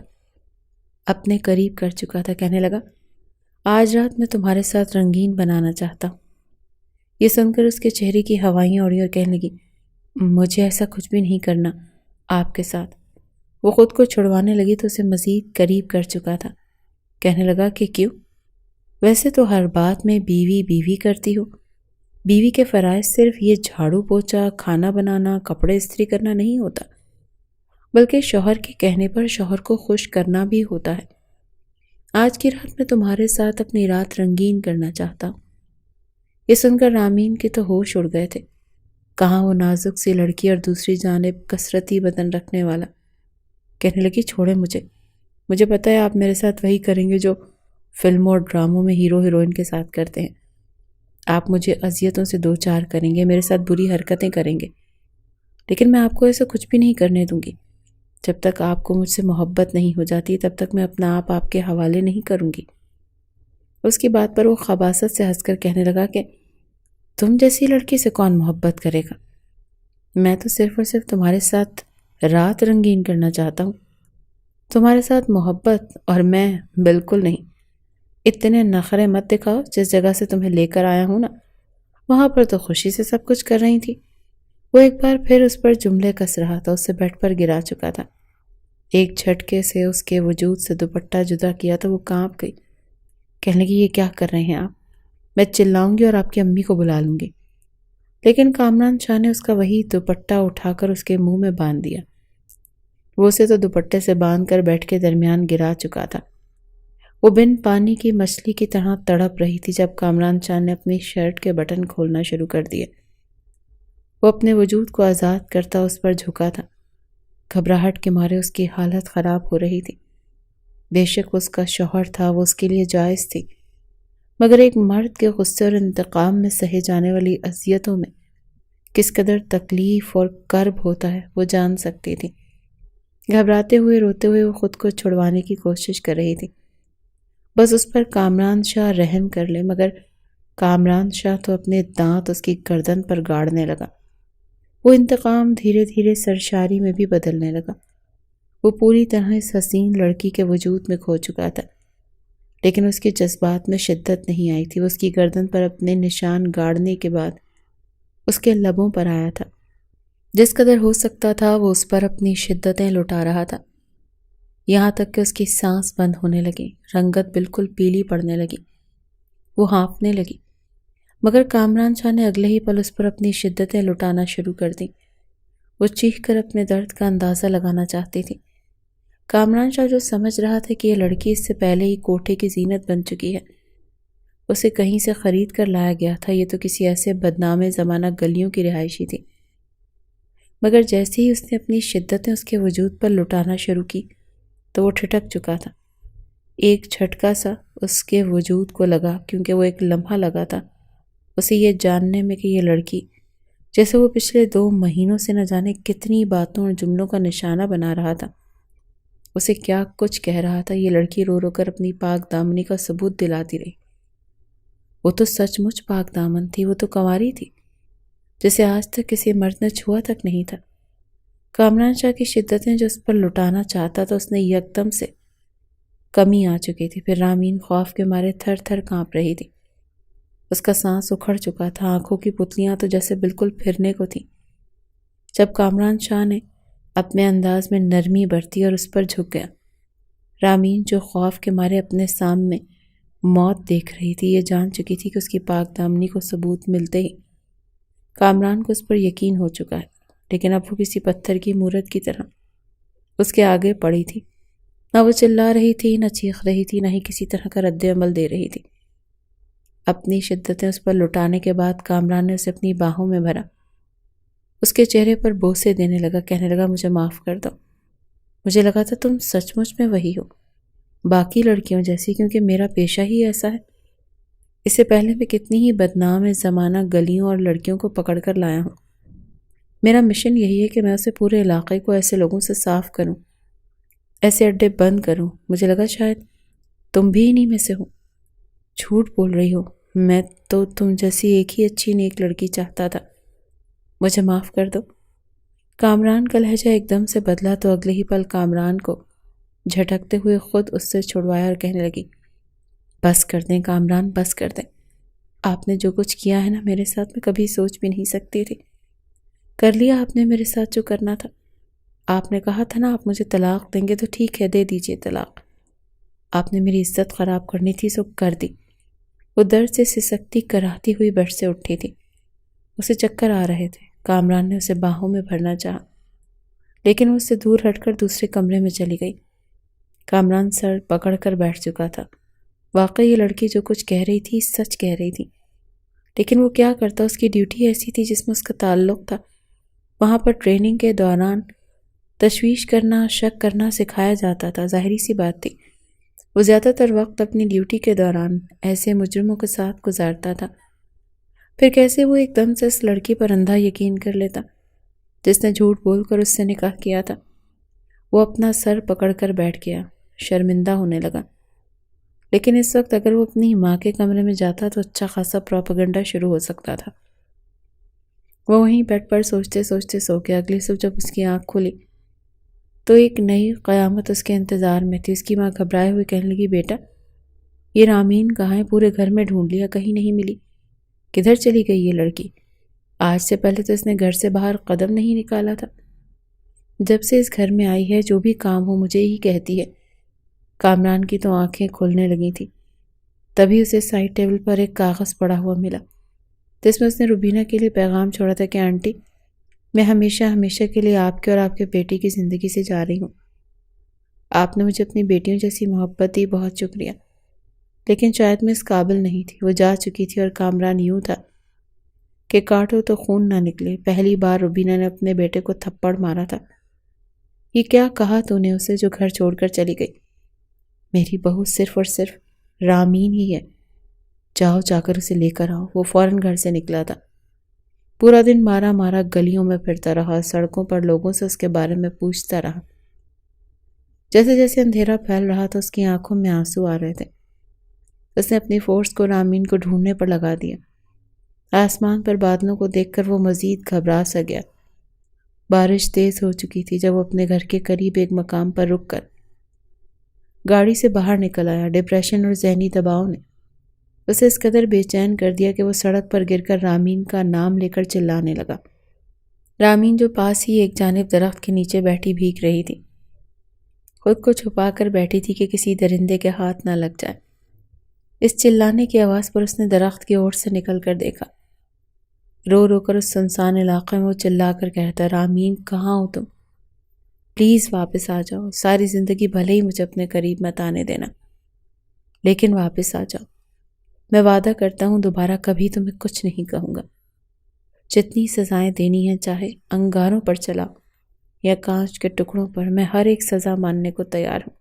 اپنے قریب کر چکا تھا۔ کہنے لگا، آج رات میں تمہارے ساتھ رنگین بنانا چاہتا ہوں۔ یہ سن کر اس کے چہرے کی ہوائیں اڑی اور کہنے لگی، مجھے ایسا کچھ بھی نہیں کرنا آپ کے ساتھ۔ وہ خود کو چھڑوانے لگی تو اسے مزید قریب کر چکا تھا۔ کہنے لگا کہ کیوں؟ ویسے تو ہر بات میں بیوی بیوی کرتی ہو۔ بیوی کے فرائض صرف یہ جھاڑو پوچھا، کھانا بنانا، کپڑے استری کرنا نہیں ہوتا، بلکہ شوہر کے کہنے پر شوہر کو خوش کرنا بھی ہوتا ہے۔ آج کی رات میں تمہارے ساتھ اپنی رات رنگین کرنا چاہتا ہوں۔ یہ سن کر رامین کے تو ہوش اڑ گئے تھے۔ کہاں وہ نازک سی لڑکی اور دوسری جانب کثرتی بدن رکھنے والا۔ کہنے لگی، چھوڑے مجھے پتہ ہے آپ میرے ساتھ وہی کریں گے جو فلموں اور ڈراموں میں ہیرو ہیروئن کے ساتھ کرتے ہیں۔ آپ مجھے اذیتوں سے دو چار کریں گے، میرے ساتھ بری حرکتیں کریں گے، لیکن میں آپ کو ایسا کچھ بھی نہیں کرنے دوں گی۔ جب تک آپ کو مجھ سے محبت نہیں ہو جاتی تب تک میں اپنا آپ کے حوالے نہیں کروں گی۔ اس کی بات پر وہ خباثت سے ہنس کر کہنے لگا کہ تم جیسی لڑکی سے کون محبت کرے گا؟ میں تو صرف اور صرف تمہارے ساتھ رات رنگین کرنا چاہتا ہوں، تمہارے ساتھ محبت، اور میں بالکل نہیں۔ اتنے نخرے مت دکھاؤ، جس جگہ سے تمہیں لے کر آیا ہوں نا، وہاں پر تو خوشی سے سب کچھ کر رہی تھی۔ وہ ایک بار پھر اس پر جملے کس رہا تھا، اسے بیڈ پر گرا چکا تھا۔ ایک جھٹکے سے اس کے وجود سے دوپٹہ جدا کیا تو وہ کانپ گئی۔ کہنے لگی، یہ کیا کر رہے ہیں آپ؟ میں چلاؤں گی اور آپ کی امی کو بلا لوں گی۔ لیکن کامران شاہ نے اس کا وہی دوپٹہ اٹھا کر اس کے منہ میں باندھ دیا۔ وہ اسے تو دوپٹے سے باندھ کر بیڈ کے درمیان گرا چکا تھا۔ وہ بن پانی کی مچھلی کی طرح تڑپ رہی تھی جب کامران شاہ نے اپنی شرٹ کے بٹن کھولنا شروع کر دیے۔ وہ اپنے وجود کو آزاد کرتا اس پر جھکا تھا۔ گھبراہٹ کے مارے اس کی حالت خراب ہو رہی تھی۔ بے شک اس کا شوہر تھا، وہ اس کے لیے جائز تھی، مگر ایک مرد کے غصے اور انتقام میں سہے جانے والی اذیتوں میں کس قدر تکلیف اور کرب ہوتا ہے وہ جان سکتی تھی۔ گھبراتے ہوئے روتے ہوئے وہ خود کو چھڑوانے کی کوشش کر رہی تھی، بس اس پر کامران شاہ رحم کر لے، مگر کامران شاہ تو اپنے دانت اس کی گردن پر گاڑنے لگا۔ وہ انتقام دھیرے دھیرے سرشاری میں بھی بدلنے لگا۔ وہ پوری طرح اس حسین لڑکی کے وجود میں کھو چکا تھا، لیکن اس کے جذبات میں شدت نہیں آئی تھی۔ وہ اس کی گردن پر اپنے نشان گاڑنے کے بعد اس کے لبوں پر آیا تھا۔ جس قدر ہو سکتا تھا وہ اس پر اپنی شدتیں لٹا رہا تھا، یہاں تک کہ اس کی سانس بند ہونے لگی، رنگت بالکل پیلی پڑنے لگی، وہ ہانپنے لگی۔ مگر کامران شاہ نے اگلے ہی پل اس پر اپنی شدتیں لٹانا شروع کر دیں۔ وہ چیخ کر اپنے درد کا اندازہ لگانا چاہتی تھی۔ کامران شاہ جو سمجھ رہا تھا کہ یہ لڑکی اس سے پہلے ہی کوٹھے کی زینت بن چکی ہے، اسے کہیں سے خرید کر لایا گیا تھا، یہ تو کسی ایسے بدنام زمانہ گلیوں کی رہائشی تھی، مگر جیسے ہی اس نے اپنی شدتیں اس کے وجود پر لٹانا شروع کی تو وہ ٹھٹک چکا تھا۔ ایک جھٹکا سا اس کے وجود کو لگا، کیونکہ وہ ایک لمحہ لگا تھا اسے یہ جاننے میں کہ یہ لڑکی جیسے وہ پچھلے 2 مہینوں سے نہ جانے کتنی باتوں اور جملوں کا نشانہ بنا رہا تھا، اسے کیا کچھ کہہ رہا تھا۔ یہ لڑکی رو رو کر اپنی پاک دامنی کا ثبوت دلاتی رہی۔ وہ تو سچ مچ پاک دامن تھی، وہ تو کنواری تھی جسے آج تک کسی مرد نے چھوا تک نہیں تھا۔ کامران شاہ کی شدتیں جو اس پر لٹانا چاہتا تھا اس نے یکدم سے کمی آ چکی تھی۔ پھر رامین خوف کے مارے تھر تھر کانپ رہی تھی، اس کا سانس اکھڑ چکا تھا، آنکھوں کی پتلیاں تو جیسے بالکل پھرنے کو تھیں۔ جب کامران شاہ نے اپنے انداز میں نرمی برتی اور اس پر جھک گیا، رامین جو خوف کے مارے اپنے سامنے موت دیکھ رہی تھی یہ جان چکی تھی کہ اس کی پاک دامنی کو ثبوت ملتے ہی کامران کو اس پر یقین ہو چکا ہے، لیکن اب وہ کسی پتھر کی مورت کی طرح اس کے آگے پڑی تھی۔ نہ وہ چلا رہی تھی، نہ چیخ رہی تھی، نہ ہی کسی طرح کا رد عمل دے رہی تھی۔ اپنی شدتیں اس پر لٹانے کے بعد کامران نے اسے اپنی باہوں میں بھرا اس کے چہرے پر بوسے دینے لگا، کہنے لگا مجھے معاف کر دو۔ مجھے لگا تھا تم سچ مچ میں وہی ہو، باقی لڑکیوں جیسی، کیونکہ میرا پیشہ ہی ایسا ہے۔ اس سے پہلے میں کتنی ہی بدنام زمانہ گلیوں اور لڑکیوں کو پکڑ کر لایا ہوں۔ میرا مشن یہی ہے کہ میں اسے پورے علاقے کو ایسے لوگوں سے صاف کروں، ایسے اڈے بند کروں۔ مجھے لگا شاید تم بھی انہی میں سے ہو۔ جھوٹ بول رہی ہو، میں تو تم جیسی ایک ہی اچھی نیک لڑکی چاہتا تھا، مجھے معاف کر دو۔ کامران کا لہجہ ایک دم سے بدلا تو اگلے ہی پل کامران کو جھٹکتے ہوئے خود اس سے چھڑوایا اور کہنے لگی، بس کر دیں کامران، بس کر دیں۔ آپ نے جو کچھ کیا ہے نا میرے ساتھ، میں کبھی سوچ بھی نہیں سکتی تھی۔ کر لیا آپ نے میرے ساتھ جو کرنا تھا۔ آپ نے کہا تھا نا آپ مجھے طلاق دیں گے، تو ٹھیک ہے، دے دیجئے طلاق۔ آپ نے میری عزت خراب کرنی تھی سو کر دی۔ وہ درد سے سسکتی کراہتی ہوئی بیڈ سے اٹھی تھی، اسے چکر آ رہے تھے۔ کامران نے اسے باہوں میں بھرنا چاہا، لیکن وہ اس سے دور ہٹ کر دوسرے کمرے میں چلی گئی۔ کامران سر پکڑ کر بیٹھ چکا تھا۔ واقعی یہ لڑکی جو کچھ کہہ رہی تھی سچ کہہ رہی تھی، لیکن وہ کیا کرتا؟ اس کی ڈیوٹی ایسی تھی جس میں اس کا تعلق تھا۔ وہاں پر ٹریننگ کے دوران تشویش کرنا، شک کرنا سکھایا جاتا تھا۔ ظاہری سی بات تھی وہ زیادہ تر وقت اپنی ڈیوٹی کے دوران ایسے مجرموں کے ساتھ گزارتا تھا۔ پھر کیسے وہ ایک دم سے اس لڑکی پر اندھا یقین کر لیتا جس نے جھوٹ بول کر اس سے نکاح کیا تھا؟ وہ اپنا سر پکڑ کر بیٹھ گیا، شرمندہ ہونے لگا۔ لیکن اس وقت اگر وہ اپنی ماں کے کمرے میں جاتا تو اچھا خاصا پروپیگنڈا شروع ہو سکتا تھا۔ وہ وہیں بیڈ پر سوچتے سوچتے سو گیا۔ اگلی صبح جب اس کی آنکھ کھلی تو ایک نئی قیامت اس کے انتظار میں تھی۔ اس کی ماں گھبرائے ہوئے کہنے لگی، بیٹا یہ رامین کہاں ہے؟ پورے گھر میں ڈھونڈ لیا، کہیں نہیں ملی۔ کدھر چلی گئی یہ لڑکی؟ آج سے پہلے تو اس نے گھر سے باہر قدم نہیں نکالا تھا۔ جب سے اس گھر میں آئی ہے جو بھی کام ہو مجھے ہی کہتی ہے۔ کامران کی تو آنکھیں کھلنے لگی تھی۔ تبھی اسے سائڈ ٹیبل پر ایک کاغذ پڑا ہوا ملا جس میں اس نے روبینہ کے لیے پیغام چھوڑا تھا کہ آنٹی میں ہمیشہ ہمیشہ کے لیے آپ کے اور آپ کے بیٹی کی زندگی سے جا رہی ہوں۔ آپ نے مجھے اپنی بیٹیوں جیسی محبت دی، بہت شکریہ، لیکن شاید میں اس قابل نہیں تھی۔ وہ جا چکی تھی اور کامران یوں تھا کہ کاٹو تو خون نہ نکلے۔ پہلی بار روبینہ نے اپنے بیٹے کو تھپڑ مارا تھا۔ یہ کیا کہا تو نے اسے جو گھر چھوڑ کر چلی گئی؟ میری بہو صرف اور صرف رامین ہی ہے، جاؤ جا کر اسے لے کر آؤ۔ وہ فوراً گھر سے نکلا تھا۔ پورا دن مارا مارا گلیوں میں پھرتا رہا، سڑکوں پر لوگوں سے اس کے بارے میں پوچھتا رہا۔ جیسے جیسے اندھیرا پھیل رہا تھا اس کی آنکھوں میں آنسو آ رہے تھے۔ اس نے اپنی فورس کو رامین کو ڈھونڈنے پر لگا دیا۔ آسمان پر بادلوں کو دیکھ کر وہ مزید گھبرا سا گیا۔ بارش تیز ہو چکی تھی جب وہ اپنے گھر کے قریب ایک مقام پر رک کر گاڑی سے باہر نکل آیا۔ ڈپریشن اور ذہنی دباؤ نے اسے اس قدر بے چین کر دیا کہ وہ سڑک پر گر کر رامین کا نام لے کر چلانے لگا۔ رامین جو پاس ہی ایک جانب درخت کے نیچے بیٹھی بھیگ رہی تھی، خود کو چھپا کر بیٹھی تھی کہ کسی درندے کے ہاتھ نہ لگ جائے۔ اس چلانے کی آواز پر اس نے درخت کی اوٹ سے نکل کر دیکھا۔ رو رو کر اس سنسان علاقے میں وہ چلا کر کہتا، رامین کہاں ہو تم؟ پلیز واپس آ جاؤ۔ ساری زندگی بھلے ہی مجھے اپنے قریب مت آنے دینا، لیکن واپس آ جاؤ۔ میں وعدہ کرتا ہوں دوبارہ کبھی تمہیں کچھ نہیں کہوں گا۔ جتنی سزائیں دینی ہیں، چاہے انگاروں پر چلاؤ یا کانچ کے ٹکڑوں پر، میں ہر ایک سزا ماننے کو تیار ہوں،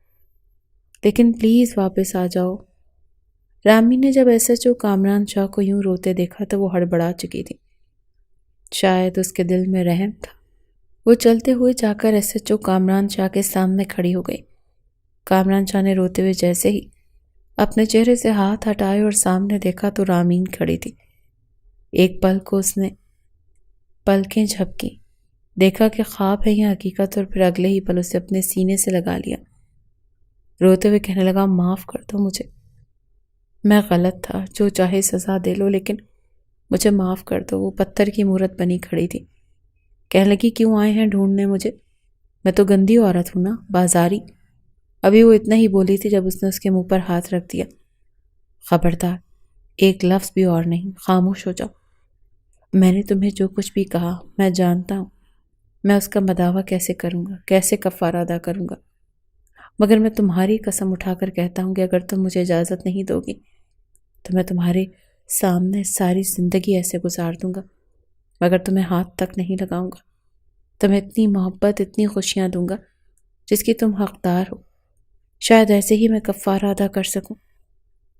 لیکن پلیز واپس آ جاؤ۔ رامین نے جب ایس ایچ او کامران شاہ کو یوں روتے دیکھا تو وہ ہڑبڑا چکی تھی۔ شاید اس کے دل میں رحم تھا۔ وہ چلتے ہوئے جا کر ایس ایچ او کامران شاہ کے سامنے کھڑی ہو گئی۔ کامران شاہ نے روتے ہوئے جیسے ہی اپنے چہرے سے ہاتھ ہٹائے اور سامنے دیکھا تو رامین کھڑی تھی۔ ایک پل کو اس نے پلکیں جھپکی، دیکھا کہ خواب ہے یا حقیقت، اور پھر اگلے ہی پل اسے اپنے سینے سے لگا لیا۔ روتے ہوئے کہنے لگا، معاف کر دو مجھے، میں غلط تھا، جو چاہے سزا دے لو لیکن مجھے معاف کر دو۔ وہ پتھر کی مورت بنی کھڑی تھی، کہنے لگی، کیوں آئے ہیں ڈھونڈنے مجھے؟ میں تو گندی عورت ہوں نا، بازاری۔ ابھی وہ اتنا ہی بولی تھی جب اس نے اس کے منہ پر ہاتھ رکھ دیا۔ خبردار، ایک لفظ بھی اور نہیں، خاموش ہو جاؤ۔ میں نے تمہیں جو کچھ بھی کہا میں جانتا ہوں، میں اس کا مداوع کیسے کروں گا، کیسے کفارہ ادا کروں گا، مگر میں تمہاری قسم اٹھا کر کہتا ہوں کہ اگر تم مجھے اجازت نہیں دو گی تو میں تمہارے سامنے ساری زندگی ایسے گزار دوں گا مگر تمہیں ہاتھ تک نہیں لگاؤں گا۔ تمہیں اتنی محبت، اتنی خوشیاں دوں گا جس کی تم حقدار ہو۔ شاید ایسے ہی میں کفارہ ادا کر سکوں۔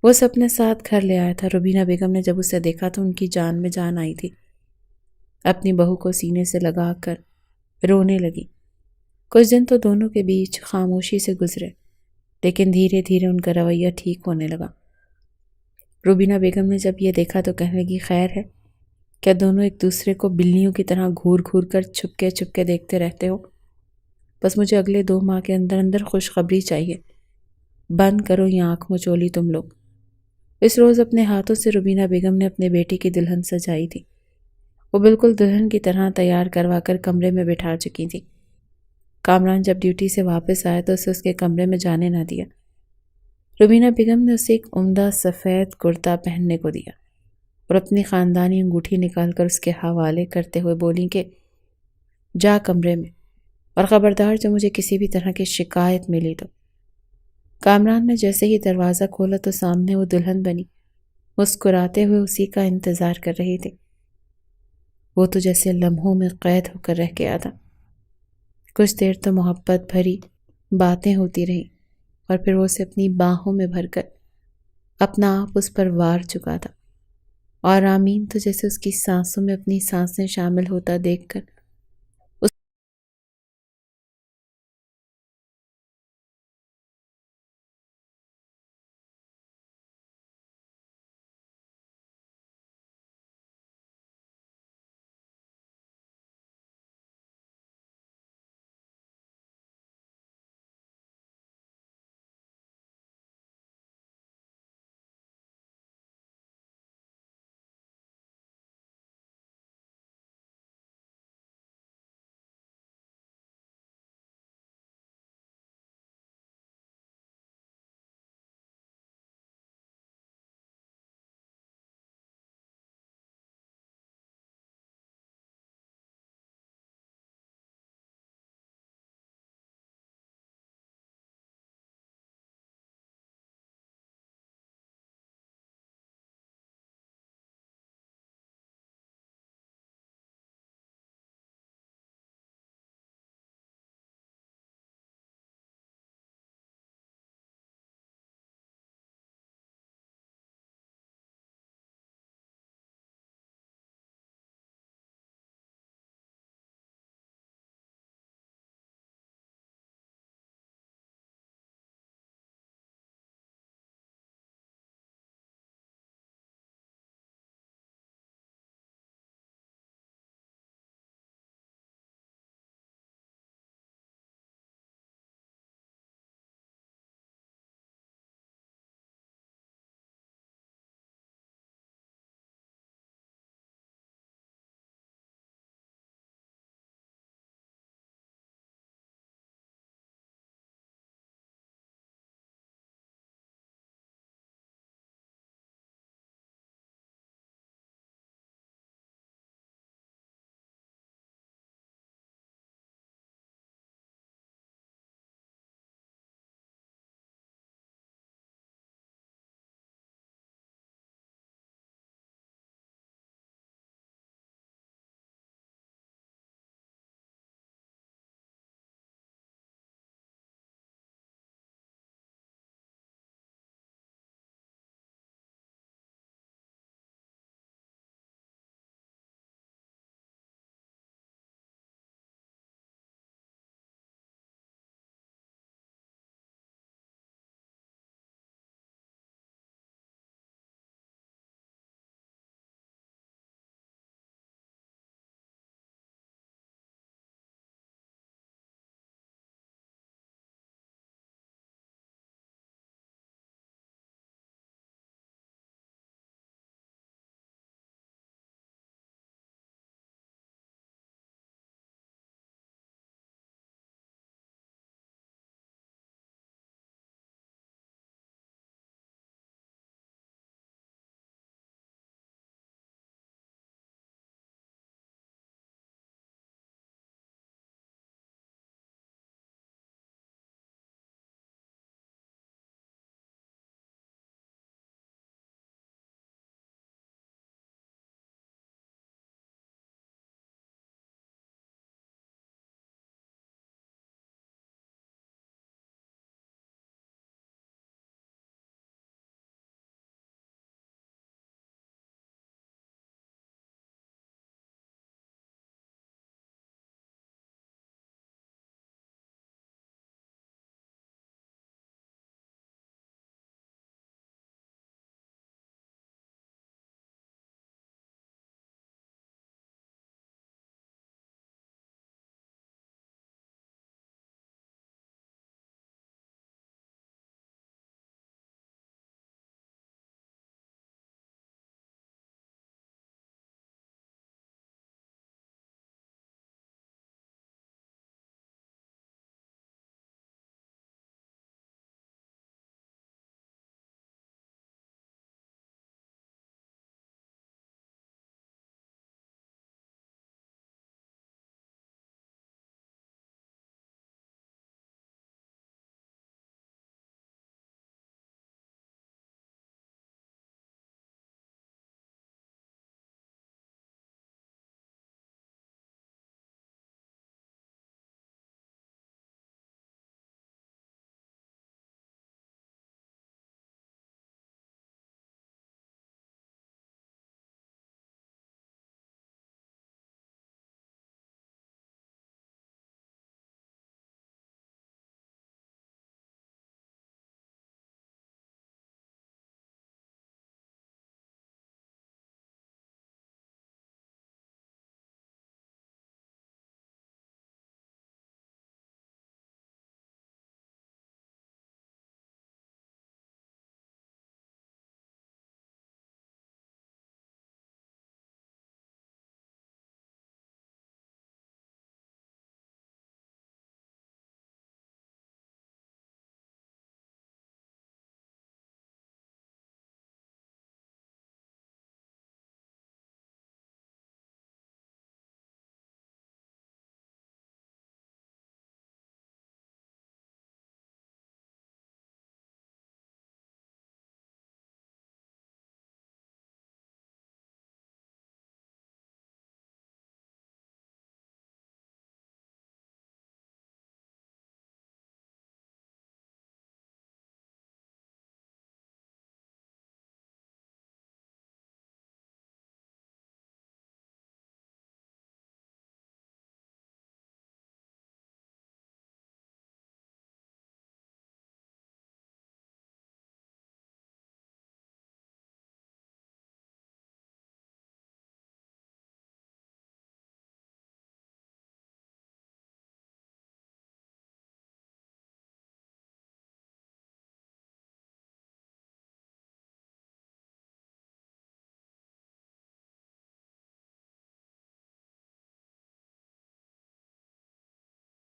وہ اسے اپنے ساتھ گھر لے آیا تھا۔ روبینہ بیگم نے جب اسے دیکھا تو ان کی جان میں جان آئی تھی۔ اپنی بہو کو سینے سے لگا کر رونے لگی۔ کچھ دن تو دونوں کے بیچ خاموشی سے گزرے، لیکن دھیرے دھیرے ان کا رویہ ٹھیک ہونے لگا۔ روبینہ بیگم نے جب یہ دیکھا تو کہنے لگی، خیر ہے؟ کیا دونوں ایک دوسرے کو بلیوں کی طرح گھور گھور کر چھپکے چھپکے دیکھتے رہتے ہو؟ بس مجھے اگلے 2 ماہ کے اندر اندر خوشخبری چاہیے۔ بند کرو یہ آنکھ مچولی تم لوگ۔ اس روز اپنے ہاتھوں سے روبینہ بیگم نے اپنے بیٹی کی دلہن سجائی تھی۔ وہ بالکل دلہن کی طرح تیار کروا کر کمرے میں بٹھا چکی تھی۔ کامران جب ڈیوٹی سے واپس آیا تو اسے اس کے کمرے میں جانے نہ دیا۔ روبینہ بیگم نے اسے ایک عمدہ سفید کرتا پہننے کو دیا اور اپنی خاندانی انگوٹھی نکال کر اس کے حوالے کرتے ہوئے بولی کہ جا کمرے میں، اور خبردار جو مجھے کسی بھی طرح کی شکایت ملی تو۔ کامران نے جیسے ہی دروازہ کھولا تو سامنے وہ دلہن بنی مسکراتے ہوئے اسی کا انتظار کر رہی تھی۔ وہ تو جیسے لمحوں میں قید ہو کر رہ گیا تھا۔ کچھ دیر تو محبت بھری باتیں ہوتی رہیں اور پھر وہ اسے اپنی باہوں میں بھر کر اپنا آپ اس پر وار چکا تھا، اور آمین تو جیسے اس کی سانسوں میں اپنی سانسیں شامل ہوتا دیکھ کر